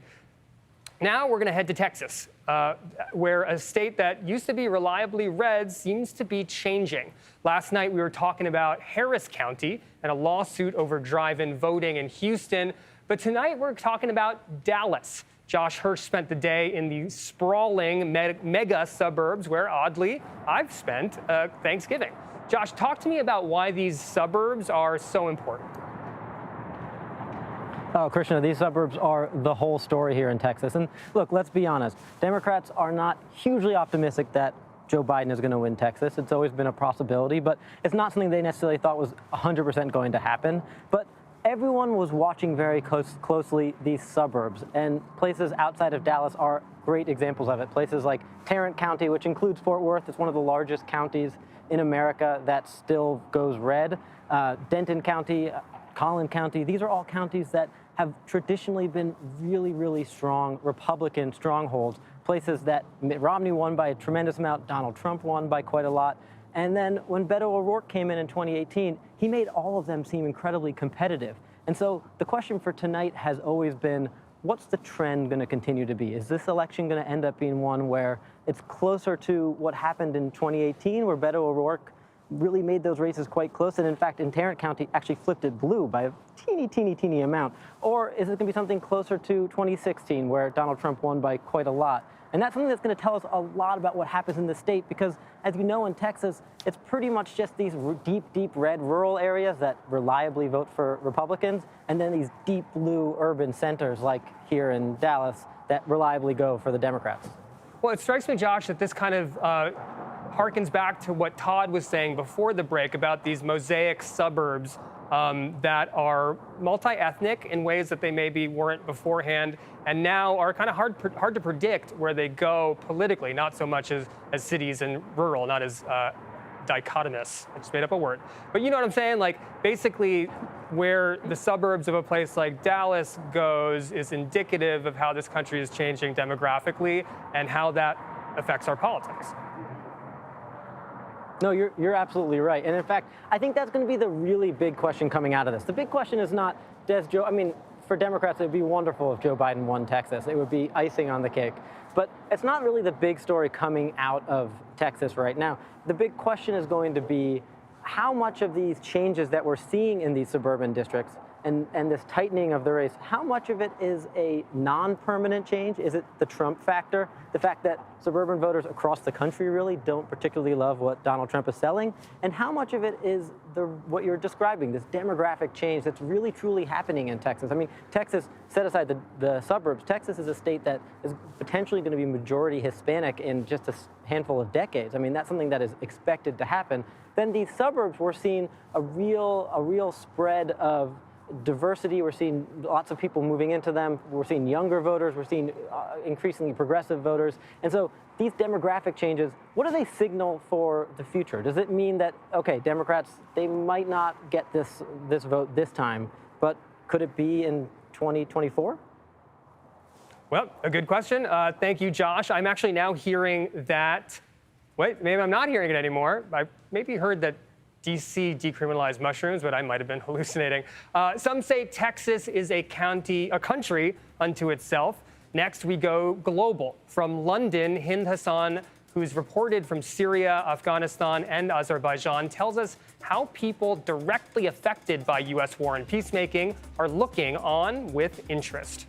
Now we're going to head to Texas, where a state that used to be reliably red seems to be changing. Last night we were talking about Harris County and a lawsuit over drive-in voting in Houston, but tonight we're talking about Dallas. Josh Hirsch spent the day in the sprawling mega suburbs where, oddly, I've spent Thanksgiving. Josh, talk to me about why these suburbs are so important. Oh, Krishna, these suburbs are the whole story here in Texas. And look, let's be honest. Democrats are not hugely optimistic that Joe Biden is going to win Texas. It's always been a possibility, but it's not something they necessarily thought was 100% going to happen. But everyone was watching very closely these suburbs, and places outside of Dallas are great examples of it. Places like Tarrant County, which includes Fort Worth. It's one of the largest counties in America that still goes red. Denton County, Collin County, these are all counties that have traditionally been really, really strong Republican strongholds, places that Mitt Romney won by a tremendous amount, Donald Trump won by quite a lot. And then when Beto O'Rourke came in 2018, he made all of them seem incredibly competitive. And so the question for tonight has always been, what's the trend going to continue to be? Is this election going to end up being one where it's closer to what happened in 2018, where Beto O'Rourke really made those races quite close, and in fact, in Tarrant County, actually flipped it blue by a teeny amount? Or is it going to be something closer to 2016, where Donald Trump won by quite a lot? And that's something that's going to tell us a lot about what happens in the state, because as you know, in Texas, it's pretty much just these deep red rural areas that reliably vote for Republicans, and then these deep blue urban centers like here in Dallas that reliably go for the Democrats. Well, it strikes me, Josh, that this kind of harkens back to what Todd was saying before the break about these mosaic suburbs that are multi-ethnic in ways that they maybe weren't beforehand, and now are kind of hard to predict where they go politically, not so much as cities and rural, not as dichotomous. I just made up a word. But you know what I'm saying? Like, basically, where the suburbs of a place like Dallas goes is indicative of how this country is changing demographically and how that affects our politics. No, you're absolutely right. And in fact, I think that's going to be the really big question coming out of this. The big question is not, for Democrats, it would be wonderful if Joe Biden won Texas. It would be icing on the cake. But it's not really the big story coming out of Texas right now. The big question is going to be how much of these changes that we're seeing in these suburban districts and this tightening of the race, how much of it is a non-permanent change? Is it the Trump factor? The fact that suburban voters across the country really don't particularly love what Donald Trump is selling? And how much of it is what you're describing, this demographic change that's really truly happening in Texas? I mean, Texas, set aside the suburbs, Texas is a state that is potentially going to be majority Hispanic in just a handful of decades. I mean, that's something that is expected to happen. Then these suburbs, we're seeing a real spread of diversity. We're seeing lots of people moving into them. We're seeing younger voters. We're seeing increasingly progressive voters. And so these demographic changes, what do they signal for the future? Does it mean that, okay, Democrats, they might not get this vote this time, but could it be in 2024? Well, a good question. Thank you, Josh. I'm actually now hearing that, wait, maybe I'm not hearing it anymore. I maybe heard that DC decriminalized mushrooms, but I might have been hallucinating. Some say Texas is a country unto itself. Next, we go global. From London, Hind Hassan, who's reported from Syria, Afghanistan, and Azerbaijan, tells us how people directly affected by U.S. war and peacemaking are looking on with interest.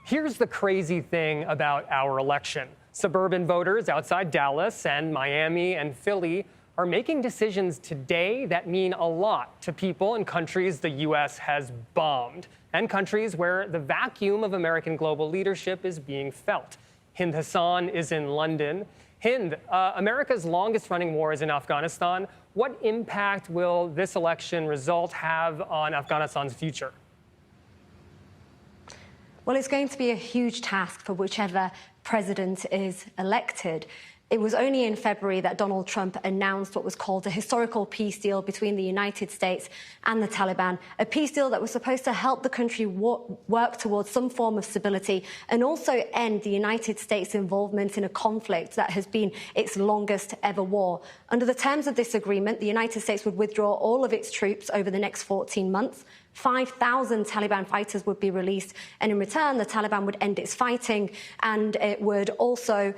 Here's the crazy thing about our election. Suburban voters outside Dallas and Miami and Philly are making decisions today that mean a lot to people in countries the U.S. has bombed and countries where the vacuum of American global leadership is being felt. Hind Hassan is in London. Hind, America's longest-running war is in Afghanistan. What impact will this election result have on Afghanistan's future? Well, it's going to be a huge task for whichever president is elected. It was only in February that Donald Trump announced what was called a historical peace deal between the United States and the Taliban, a peace deal that was supposed to help the country work towards some form of stability and also end the United States' involvement in a conflict that has been its longest ever war. Under the terms of this agreement, the United States would withdraw all of its troops over the next 14 months. 5,000 Taliban fighters would be released, and in return, the Taliban would end its fighting, and it would also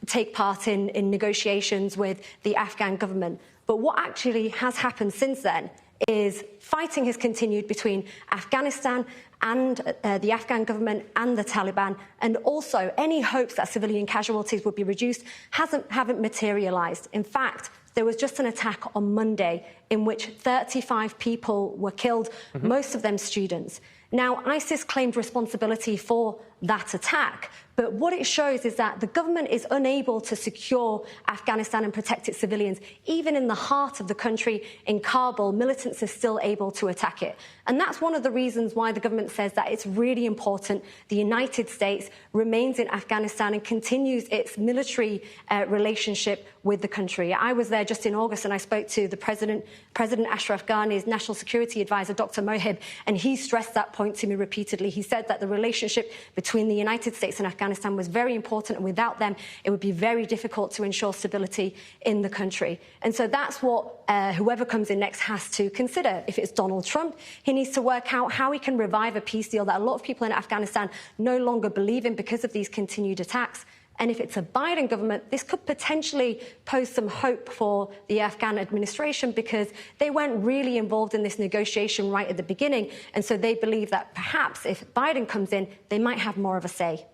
take part in negotiations with the Afghan government. But what actually has happened since then is fighting has continued between Afghanistan and the Afghan government and the Taliban, and also any hopes that civilian casualties would be reduced haven't materialized. In fact, there was just an attack on Monday in which 35 people were killed, most of them students. Now, ISIS claimed responsibility for that attack, but what it shows is that the government is unable to secure Afghanistan and protect its civilians. Even in the heart of the country, in Kabul, militants are still able to attack it. And that's one of the reasons why the government says that it's really important the United States remains in Afghanistan and continues its military relationship with the country. I was there just in August and I spoke to the President Ashraf Ghani's National Security Advisor, Dr. Mohib, and he stressed that point to me repeatedly. He said that the relationship between the United States and Afghanistan was very important, and without them, it would be very difficult to ensure stability in the country. And so that's what whoever comes in next has to consider. If it's Donald Trump, he needs to work out how he can revive a peace deal that a lot of people in Afghanistan no longer believe in because of these continued attacks. And if it's a Biden government, this could potentially pose some hope for the Afghan administration because they weren't really involved in this negotiation right at the beginning. And so they believe that perhaps if Biden comes in, they might have more of a say.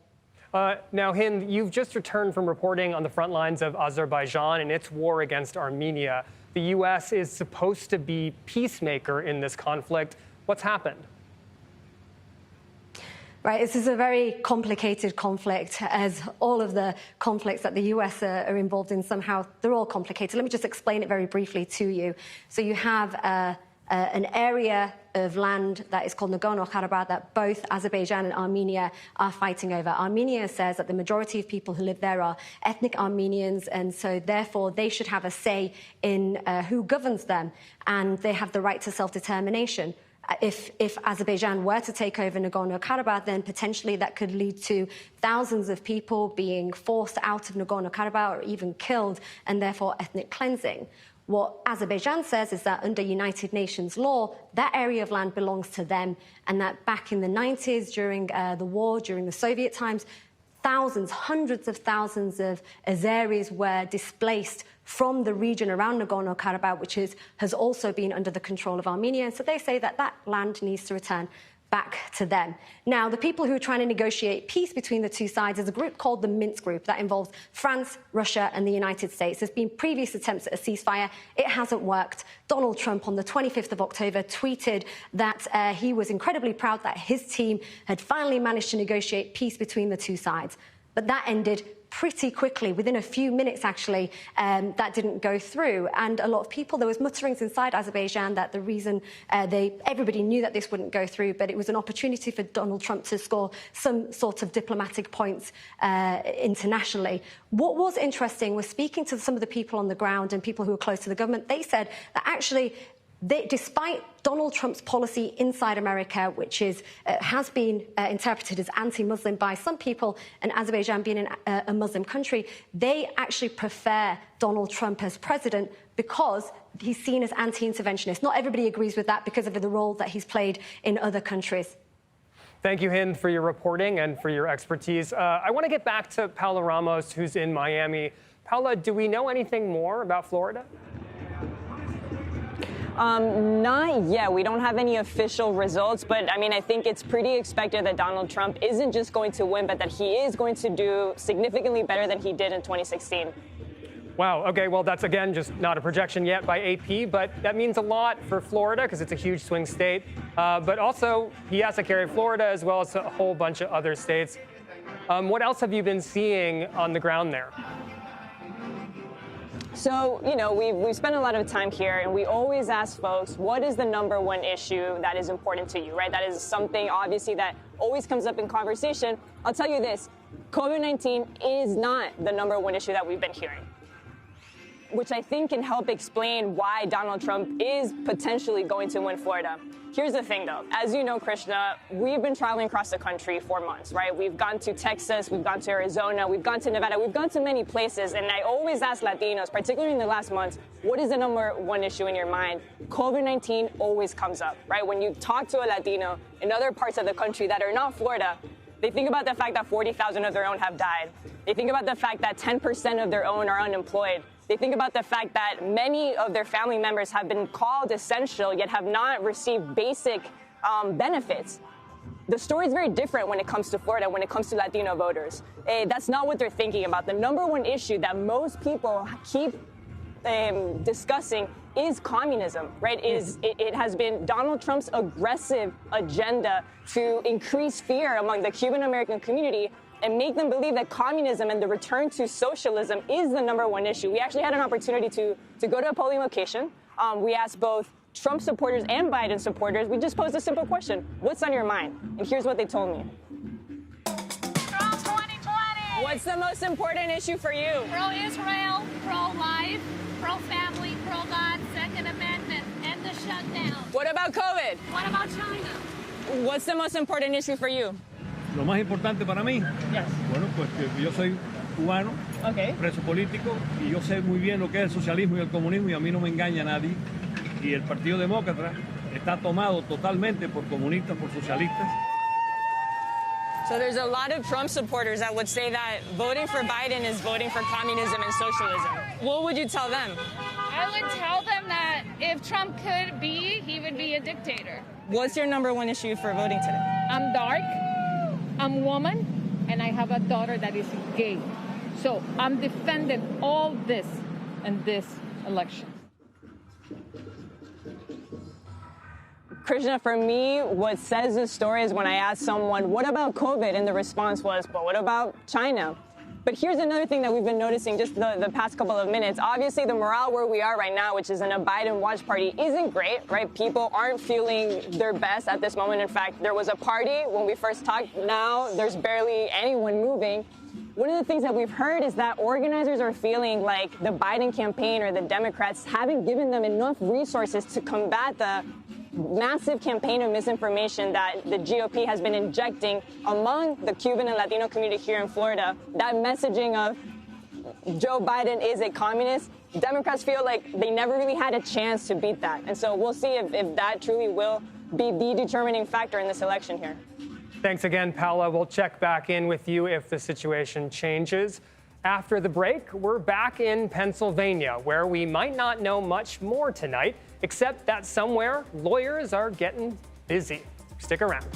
Now, Hind, you've just returned from reporting on the front lines of Azerbaijan and its war against Armenia. The U.S. is supposed to be peacemaker in this conflict. What's happened? Right, this is a very complicated conflict, as all of the conflicts that the US are involved in somehow, they're all complicated. Let me just explain it very briefly to you. So you have an area of land that is called Nagorno-Karabakh that both Azerbaijan and Armenia are fighting over. Armenia says that the majority of people who live there are ethnic Armenians, and so therefore they should have a say in who governs them, and they have the right to self-determination. If Azerbaijan were to take over Nagorno-Karabakh, then potentially that could lead to thousands of people being forced out of Nagorno-Karabakh or even killed, and therefore ethnic cleansing. What Azerbaijan says is that under United Nations law, that area of land belongs to them, and that back in the 90s, during the war, during the Soviet times, thousands, hundreds of thousands of Azeris were displaced from the region around Nagorno-Karabakh, which has also been under the control of Armenia. And so they say that that land needs to return back to them. Now, the people who are trying to negotiate peace between the two sides is a group called the Minsk Group that involves France, Russia, and the United States. There's been previous attempts at a ceasefire. It hasn't worked. Donald Trump, on the 25th of October, tweeted that he was incredibly proud that his team had finally managed to negotiate peace between the two sides. But that ended pretty quickly, within a few minutes, actually, that didn't go through. And a lot of people, there was mutterings inside Azerbaijan that the reason everybody knew that this wouldn't go through, but it was an opportunity for Donald Trump to score some sort of diplomatic points internationally. What was interesting was speaking to some of the people on the ground and people who were close to the government. They said that actually, despite Donald Trump's policy inside America, which has been interpreted as anti-Muslim by some people, and Azerbaijan being a Muslim country, they actually prefer Donald Trump as president because he's seen as anti-interventionist. Not everybody agrees with that because of the role that he's played in other countries. Thank you, Hind, for your reporting and for your expertise. I want to get back to Paula Ramos, who's in Miami. Paula, do we know anything more about Florida? Not yet. We don't have any official results, but I mean, I think it's pretty expected that Donald Trump isn't just going to win, but that he is going to do significantly better than he did in 2016. Wow. Okay. Well, that's, again, just not a projection yet by AP, but that means a lot for Florida because it's a huge swing state. But also, he has to carry Florida as well as a whole bunch of other states. What else have you been seeing on the ground there? So, you know, we've spent a lot of time here, and we always ask folks, what is the #1 issue that is important to you, right? That is something, obviously, that always comes up in conversation. I'll tell you this. COVID-19 is not the number one issue that we've been hearing, which I think can help explain why Donald Trump is potentially going to win Florida. Here's the thing, though. As you know, Krishna, we've been traveling across the country for months, right? We've gone to Texas, we've gone to Arizona, we've gone to Nevada, we've gone to many places, and I always ask Latinos, particularly in the last months, what is the number one issue in your mind? COVID-19 always comes up, right? When you talk to a Latino in other parts of the country that are not Florida, they think about the fact that 40,000 of their own have died. They think about the fact that 10% of their own are unemployed. They think about the fact that many of their family members have been called essential, yet have not received basic benefits. The story is very different when it comes to Florida, when it comes to Latino voters. That's not what they're thinking about. The number one issue that most people keep discussing is communism, right? It has been Donald Trump's aggressive agenda to increase fear among the Cuban American community and make them believe that communism and the return to socialism is the number one issue. We actually had an opportunity to go to a polling location. We asked both Trump supporters and Biden supporters. We just posed a simple question: what's on your mind? And here's what they told me. Trump 2020. What's the most important issue for you? Pro-Israel, pro-life, pro-family, pro-God, Second Amendment, end the shutdown. What about COVID? What about China? What's the most important issue for you? Lo más importante para mí, bueno, pues que yo soy cubano, preso político, y yo sé muy bien lo que es el socialismo y el comunismo, y a mí no me engaña nadie. Y el Partido Demócrata está tomado totalmente por comunistas, por socialistas. So there's a lot of Trump supporters that would say that voting for Biden is voting for communism and socialism. What would you tell them? I would tell them that if Trump could be, he would be a dictator. What's your number one issue for voting today? I'm dark, I'm woman, and I have a daughter that is gay. So I'm defending all this in this election. Krishna, for me, what says this story is when I ask someone, what about COVID? And the response was, well, what about China? But here's another thing that we've been noticing just the past couple of minutes. Obviously, the morale where we are right now, which is in a Biden watch party, isn't great, right? People aren't feeling their best at this moment. In fact, there was a party when we first talked. Now there's barely anyone moving. One of the things that we've heard is that organizers are feeling like the Biden campaign or the Democrats haven't given them enough resources to combat the massive campaign of misinformation that the GOP has been injecting among the Cuban and Latino community here in Florida. That messaging of Joe Biden is a communist, Democrats feel like they never really had a chance to beat that. And so we'll see if that truly will be the determining factor in this election here. Thanks again, Paula. We'll check back in with you if the situation changes. After the break, we're back in Pennsylvania, where we might not know much more tonight, except that somewhere lawyers are getting busy. Stick around.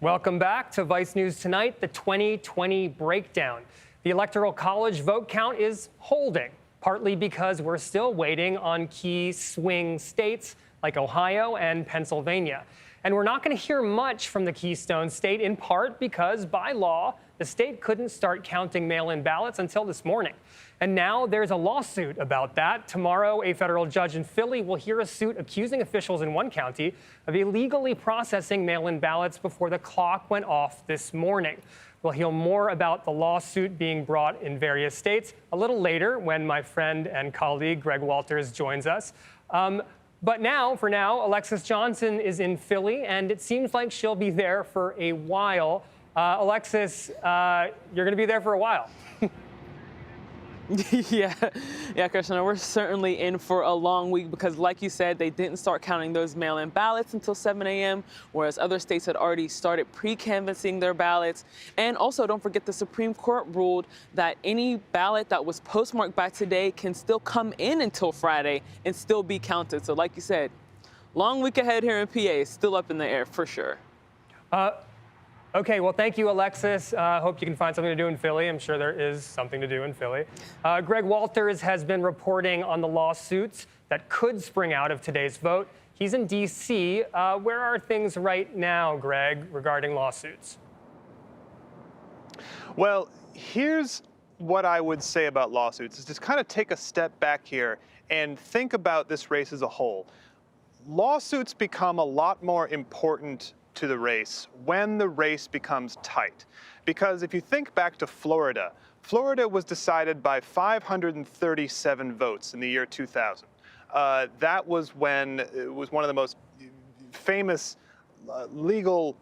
Welcome back to Vice News Tonight, the 2020 breakdown. The Electoral College vote count is holding, partly because we're still waiting on key swing states like Ohio and Pennsylvania. And we're not going to hear much from the Keystone State, in part because by law, the state couldn't start counting mail-in ballots until this morning. And now there's a lawsuit about that. Tomorrow, a federal judge in Philly will hear a suit accusing officials in one county of illegally processing mail-in ballots before the clock went off this morning. We'll hear more about the lawsuit being brought in various states a little later when my friend and colleague Greg Walters joins us. But now, for now, Alexis Johnson is in Philly, and it seems like she'll be there for a while. Alexis, you're going to be there for a while. Yeah, Krishna, we're certainly in for a long week because, like you said, they didn't start counting those mail-in ballots until 7 a.m., whereas other states had already started pre-canvassing their ballots. And also, don't forget, the Supreme Court ruled that any ballot that was postmarked by today can still come in until Friday and still be counted. So, like you said, long week ahead here in PA, still up in the air for sure. Okay, well, thank you, Alexis. Hope you can find something to do in Philly. I'm sure there is something to do in Philly. Greg Walters has been reporting on the lawsuits that could spring out of today's vote. He's in D.C. Where are things right now, Greg, regarding lawsuits? Well, here's what I would say about lawsuits, is just kind of take a step back here and think about this race as a whole. Lawsuits become a lot more important to the race when the race becomes tight. Because if you think back to Florida, Florida was decided by 537 votes in the year 2000. That was when it was one of the most famous legal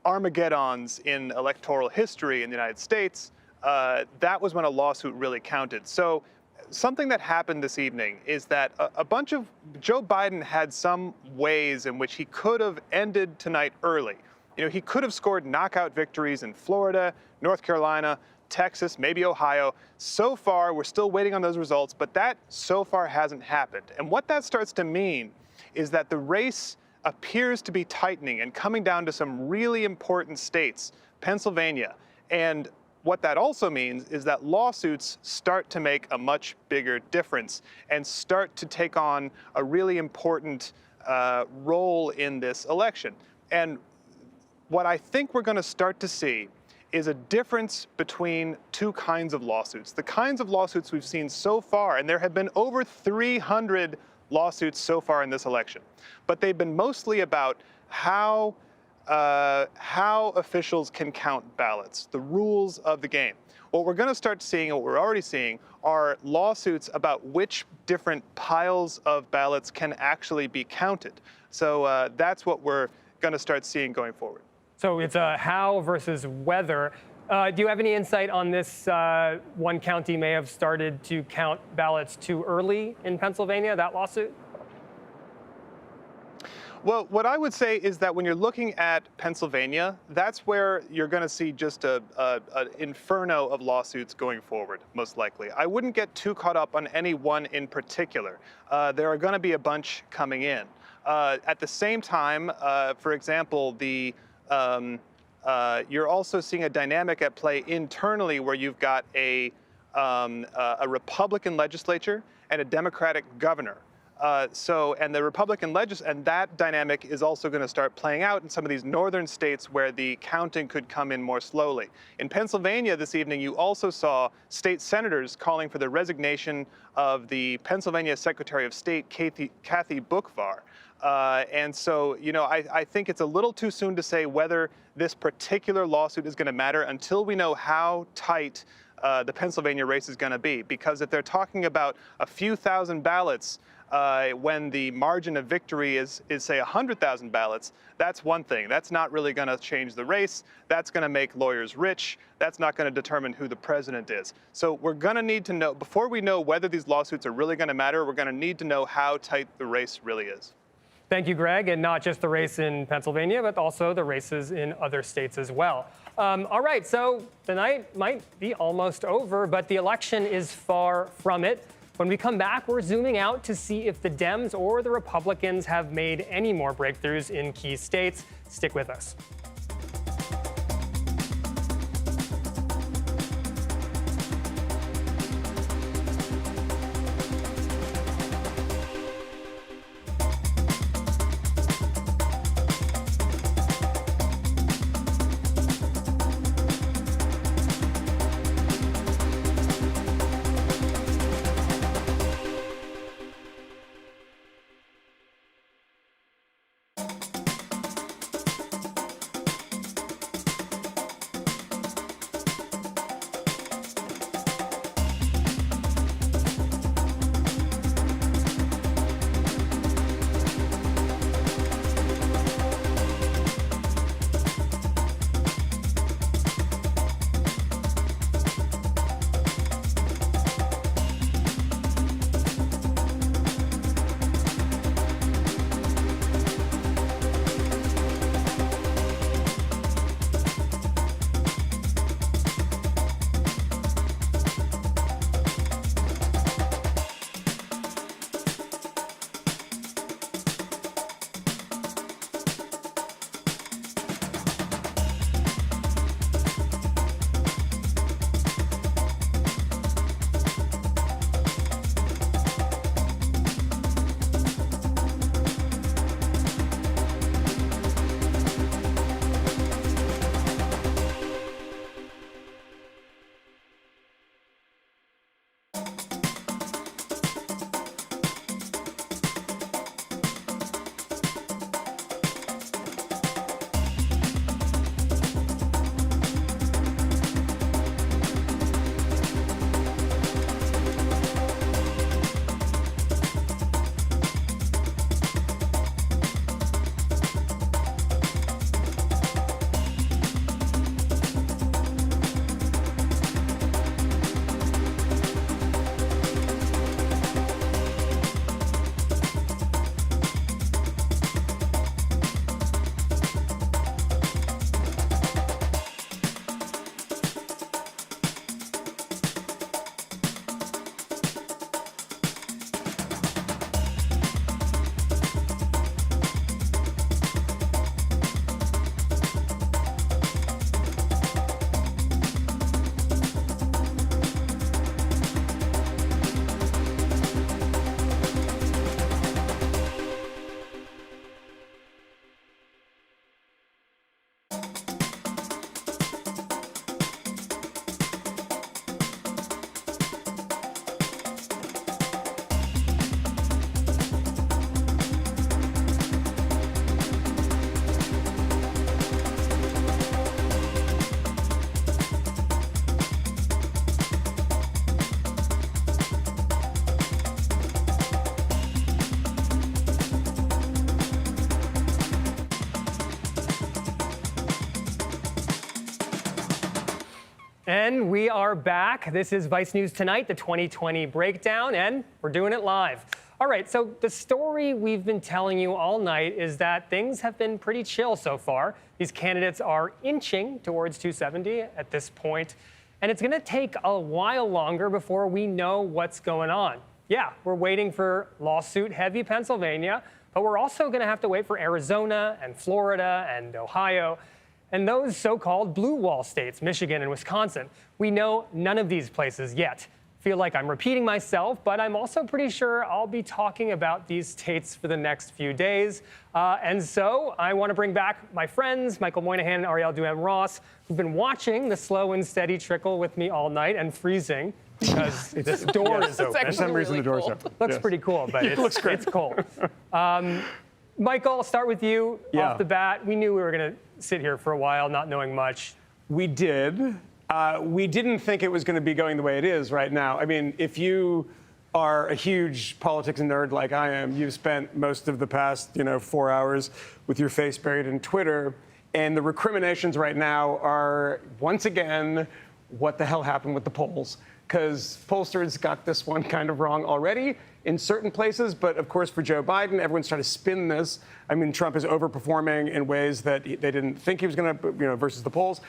Armageddons in electoral history in the United States. That was when a lawsuit really counted. So something that happened this evening is that Joe Biden had some ways in which he could have ended tonight early. You know, he could have scored knockout victories in Florida, North Carolina, Texas, maybe Ohio. So far, we're still waiting on those results, but that so far hasn't happened. And what that starts to mean is that the race appears to be tightening and coming down to some really important states, Pennsylvania. And what that also means is that lawsuits start to make a much bigger difference and start to take on a really important role in this election. And what I think we're going to start to see is a difference between two kinds of lawsuits. The kinds of lawsuits we've seen so far, and there have been over 300 lawsuits so far in this election, but they've been mostly about how officials can count ballots, the rules of the game. What we're going to start seeing, and what we're already seeing, are lawsuits about which different piles of ballots can actually be counted. So that's what we're going to start seeing going forward. So it's a how versus whether. Do you have any insight on this? One county may have started to count ballots too early in Pennsylvania, that lawsuit? Well, what I would say is that when you're looking at Pennsylvania, that's where you're going to see just an inferno of lawsuits going forward, most likely. I wouldn't get too caught up on any one in particular. There are going to be a bunch coming in. At the same time, for example, you're also seeing a dynamic at play internally where you've got a Republican legislature and a Democratic governor. And the Republican and that dynamic is also going to start playing out in some of these northern states where the counting could come in more slowly. In Pennsylvania this evening, you also saw state senators calling for the resignation of the Pennsylvania Secretary of State, Kathy Boockvar. And so, you know, I think it's a little too soon to say whether this particular lawsuit is going to matter until we know how tight the Pennsylvania race is going to be. Because if they're talking about a few thousand ballots, when the margin of victory is say 100,000 ballots, that's one thing. That's not really going to change the race. That's going to make lawyers rich. That's not going to determine who the president is. So we're going to need to know, before we know whether these lawsuits are really going to matter, we're going to need to know how tight the race really is. Thank you, Greg, and not just the race in Pennsylvania, but also the races in other states as well. All right, so the night might be almost over, but the election is far from it. When we come back, we're zooming out to see if the Dems or the Republicans have made any more breakthroughs in key states. Stick with us. And we are back. This is Vice News Tonight, the 2020 breakdown, and we're doing it live. All right, so the story we've been telling you all night is that things have been pretty chill so far. These candidates are inching towards 270 at this point, and it's going to take a while longer before we know what's going on. Yeah, we're waiting for lawsuit-heavy Pennsylvania, but we're also going to have to wait for Arizona and Florida and Ohio and those so-called blue wall states, Michigan and Wisconsin. We know none of these places yet. Feel like I'm repeating myself, but I'm also pretty sure I'll be talking about these states for the next few days. And so I want to bring back my friends, Michael Moynihan and Ariel Duhaime-Ross, who've been watching the slow and steady trickle with me all night and freezing because this door is open. For some reason, the door's open. Looks pretty cool, but It looks great. it's cold. Michael, I'll start with you off the bat. We knew we were going to sit here for a while, not knowing much. We did. We didn't think it was going to be going the way it is right now. I mean, if you are a huge politics nerd like I am, you've spent most of the past, 4 hours with your face buried in Twitter, and the recriminations right now are, once again, what the hell happened with the polls? Because pollsters got this one kind of wrong already in certain places, but of course for Joe Biden, everyone's trying to spin this. I mean, Trump is overperforming in ways that they didn't think he was going to, versus the polls.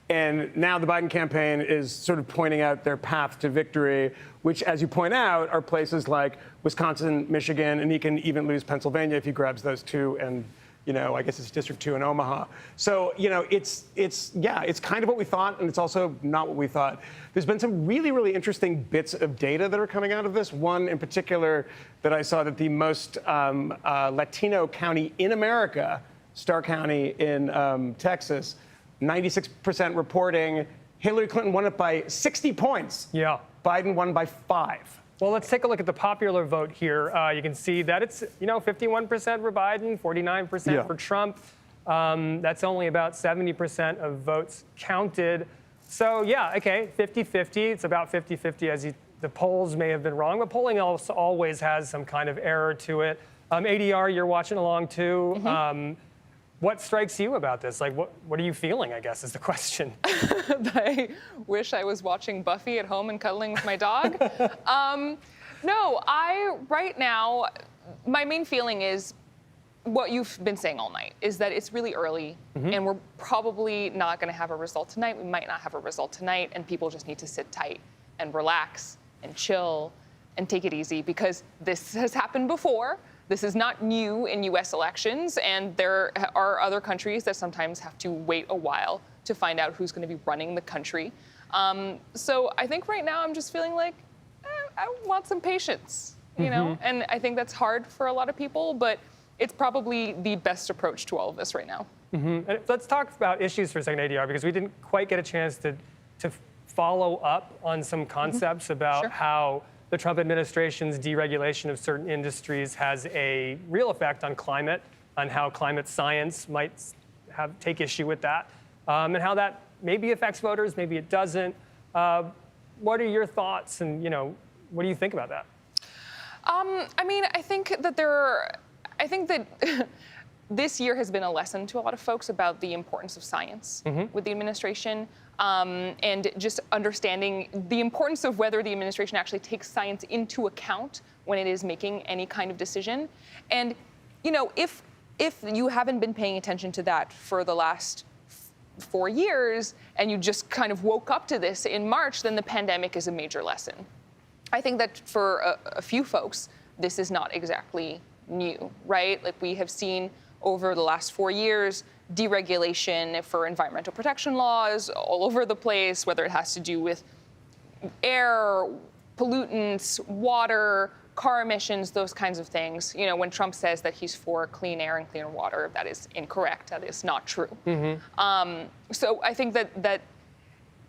And now the Biden campaign is sort of pointing out their path to victory, which, as you point out, are places like Wisconsin, Michigan, and he can even lose Pennsylvania if he grabs those two, and I guess it's District 2 in Omaha. So, it's kind of what we thought, and it's also not what we thought. There's been some really, really interesting bits of data that are coming out of this. One in particular that I saw, that the most Latino county in America, Starr County in Texas, 96% reporting Hillary Clinton won it by 60 points. Yeah. Biden won by 5. Well, let's take a look at the popular vote here. You can see that it's, 51% for Biden, 49% for Trump. That's only about 70% of votes counted. So, 50-50. It's about 50-50 the polls may have been wrong, but polling also always has some kind of error to it. ADR, you're watching along too. Mm-hmm. What strikes you about this? Like, what are you feeling, I guess, is the question. I wish I was watching Buffy at home and cuddling with my dog. Right now, my main feeling is what you've been saying all night, is that it's really early, and we're probably not going to have a result tonight. We might not have a result tonight, and people just need to sit tight and relax and chill and take it easy, because this has happened before. This is not new in U.S. elections, and there are other countries that sometimes have to wait a while to find out who's going to be running the country. So I think right now I'm just feeling like I want some patience, and I think that's hard for a lot of people, but it's probably the best approach to all of this right now. And let's talk about issues for a second, ADR, because we didn't quite get a chance to follow up on some concepts about how the Trump administration's deregulation of certain industries has a real effect on climate, on how climate science might take issue with that, and how that maybe affects voters, maybe it doesn't. What are your thoughts, and what do you think about that? I think that this year has been a lesson to a lot of folks about the importance of science with the administration. And just understanding the importance of whether the administration actually takes science into account when it is making any kind of decision. And, if you haven't been paying attention to that for the last 4 years and you just kind of woke up to this in March, then the pandemic is a major lesson. I think that for a few folks, this is not exactly new, right? Like, we have seen over the last 4 years, deregulation for environmental protection laws all over the place, whether it has to do with air, pollutants, water, car emissions, those kinds of things. When Trump says that he's for clean air and cleaner water, that is incorrect. That is not true. So I think that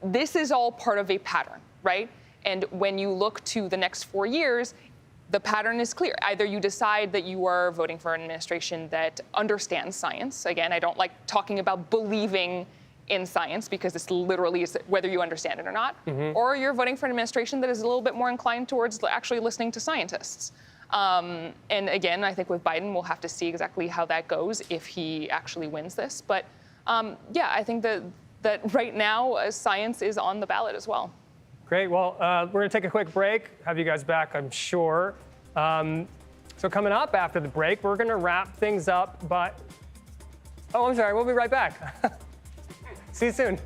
this is all part of a pattern, right? And when you look to the next 4 years, the pattern is clear. Either you decide that you are voting for an administration that understands science. Again, I don't like talking about believing in science, because this literally is whether you understand it or not. Or you're voting for an administration that is a little bit more inclined towards actually listening to scientists. And again, I think with Biden, we'll have to see exactly how that goes if he actually wins this. But I think that that right now science is on the ballot as well. Great. Well, we're going to take a quick break. Have you guys back, I'm sure. So coming up after the break, we're going to wrap things up. But oh, I'm sorry. We'll be right back. See you soon.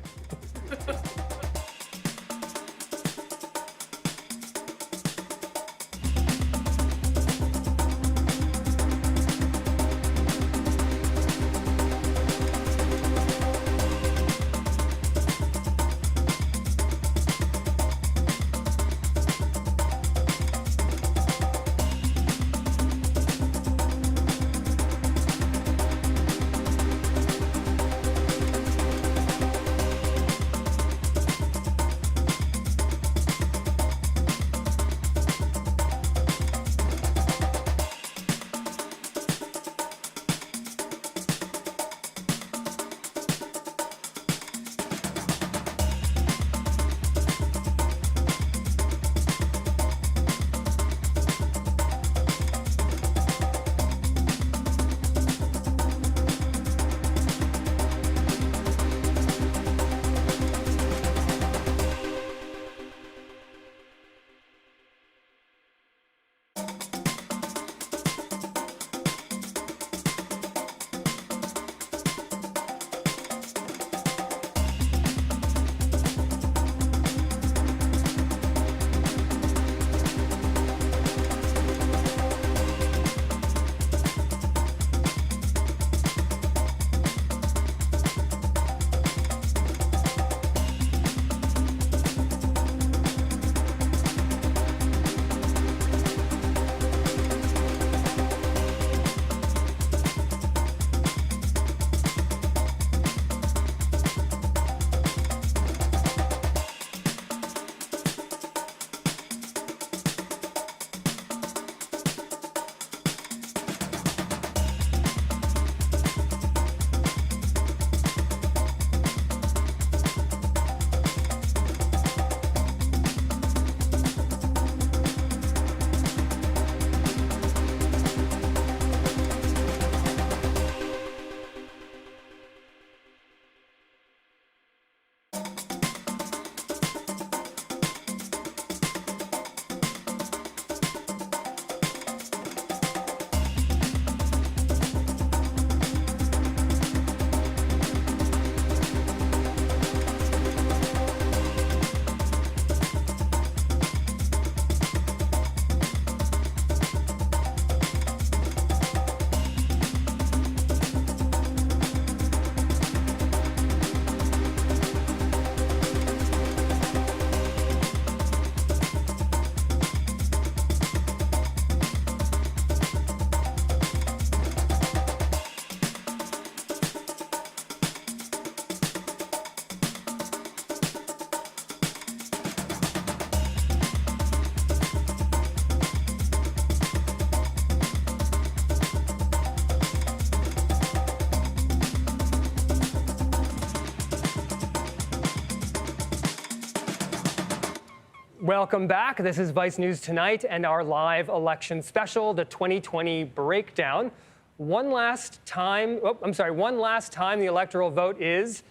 Welcome back. This is Vice News Tonight and our live election special, the 2020 breakdown. One last time the electoral vote is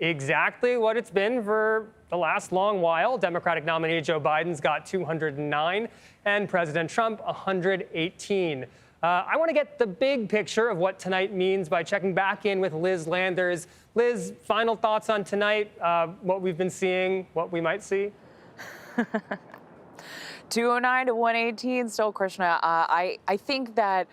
exactly what it's been for the last long while. Democratic nominee Joe Biden's got 209 and President Trump 118. I want to get the big picture of what tonight means by checking back in with Liz Landers. Liz, final thoughts on tonight, what we've been seeing, what we might see? 209 to 118 still, Krishna. I think that,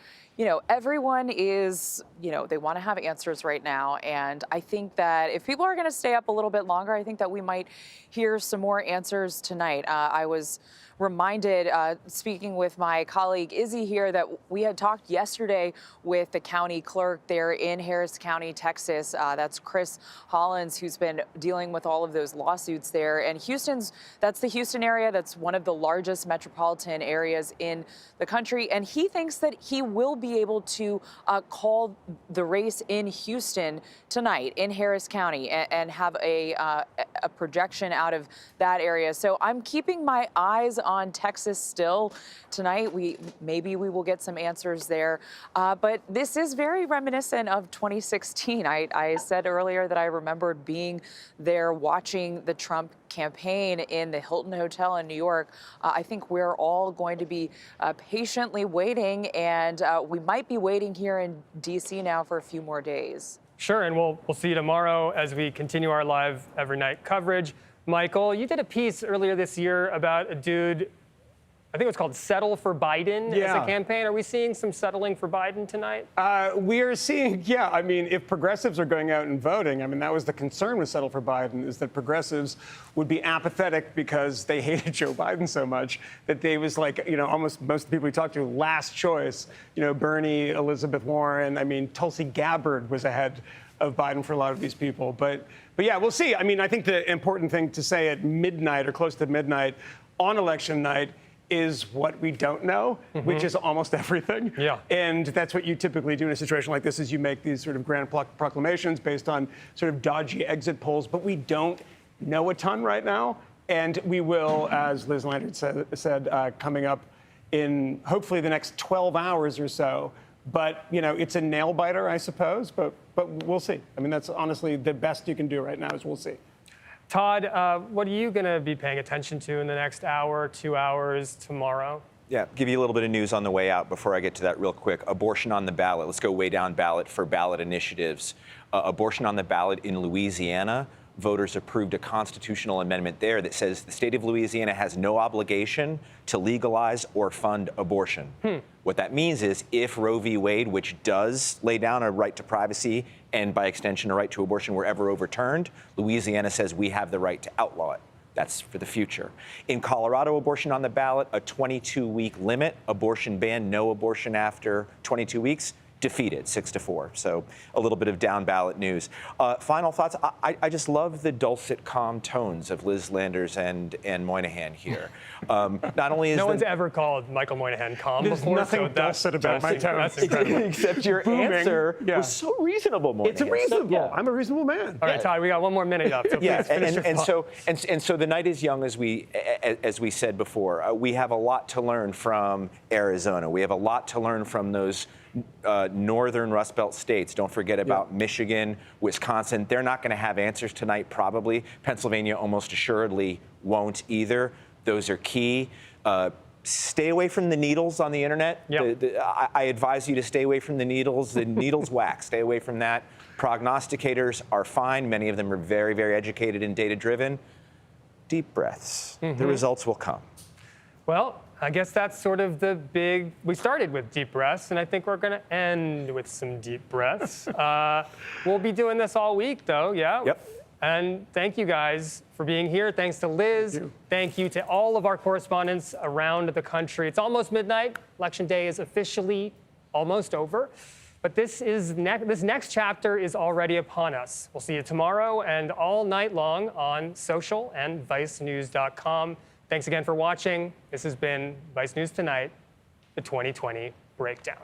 everyone is, they want to have answers right now. And I think that if people are going to stay up a little bit longer, I think that we might hear some more answers tonight. I was reminded, speaking with my colleague Izzy here, that we had talked yesterday with the county clerk there in Harris County, Texas. That's Chris Hollins, who's been dealing with all of those lawsuits there. And that's the Houston area. That's one of the largest metropolitan areas in the country. And he thinks that he will be able to call the race in Houston tonight in Harris County and have a projection out of that area. So I'm keeping my eyes on Texas still tonight. Maybe we will get some answers there. But this is very reminiscent of 2016. I said earlier that I remembered being there watching the Trump campaign in the Hilton Hotel in New York. I think we're all going to be patiently waiting, and we might be waiting here in D.C. now for a few more days. Sure, and we'll see you tomorrow as we continue our live every night coverage. Michael, you did a piece earlier this year about a dude, I think it was called Settle for Biden as a campaign. Are we seeing some settling for Biden tonight? We are seeing, yeah. I mean, if progressives are going out and voting, I mean, that was the concern with Settle for Biden, is that progressives would be apathetic because they hated Joe Biden so much that they was like, you know, almost most of the people we talked to, last choice, you know, Bernie, Elizabeth Warren. I mean, Tulsi Gabbard was ahead of Biden for a lot of these people. But yeah, we'll see. I mean, I think the important thing to say at midnight or close to midnight on election night is what we don't know, which is almost everything. Yeah. And that's what you typically do in a situation like this, is you make these sort of grand proclamations based on sort of dodgy exit polls, but we don't know a ton right now. And we will, as Liz Landry said, coming up in hopefully the next 12 hours or so. But, you know, it's a nail biter, I suppose, but we'll see. I mean, that's honestly the best you can do right now is we'll see. Todd, what are you going to be paying attention to in the next hour, 2 hours, tomorrow? Yeah, give you a little bit of news on the way out before I get to that real quick. Abortion on the ballot. Let's go way down ballot for ballot initiatives. Abortion on the ballot in Louisiana. Voters approved a constitutional amendment there that says the state of Louisiana has no obligation to legalize or fund abortion. What that means is if Roe v. Wade, which does lay down a right to privacy and by extension a right to abortion, were ever overturned, Louisiana says we have the right to outlaw it. That's for the future. In Colorado, abortion on the ballot, a 22-week limit, abortion ban, no abortion after 22 weeks. Defeated 6-4. So a little bit of down ballot news. Final thoughts. I just love the dulcet, calm tones of Liz Landers and Moynihan here. Not only is no one's ever called Michael Moynihan calm There's before. nothing so dulcet about my tone. That's incredible. Except your answer was so reasonable, Moynihan. It's reasonable. I'm a reasonable man. All right, Todd, we got one more minute up. So please finish your thought. and so the night is young, as we said before. We have a lot to learn from Arizona. We have a lot to learn from those northern Rust Belt states. Don't forget about Michigan, Wisconsin. They're not going to have answers tonight, probably. Pennsylvania almost assuredly won't either. Those are key. Stay away from the needles on the internet. I advise you to stay away from the needles. The needles wax. Stay away from that. Prognosticators are fine. Many of them are very, very educated and data-driven. Deep breaths. The results will come. Well, I guess that's sort of the big. We started with deep breaths, and I think we're going to end with some deep breaths. We'll be doing this all week, though. Yeah. Yep. And thank you guys for being here. Thanks to Liz. Thank you to all of our correspondents around the country. It's almost midnight. Election day is officially almost over. But this next chapter is already upon us. We'll see you tomorrow and all night long on social and vicenews.com. Thanks again for watching. This has been Vice News Tonight, the 2020 Breakdown.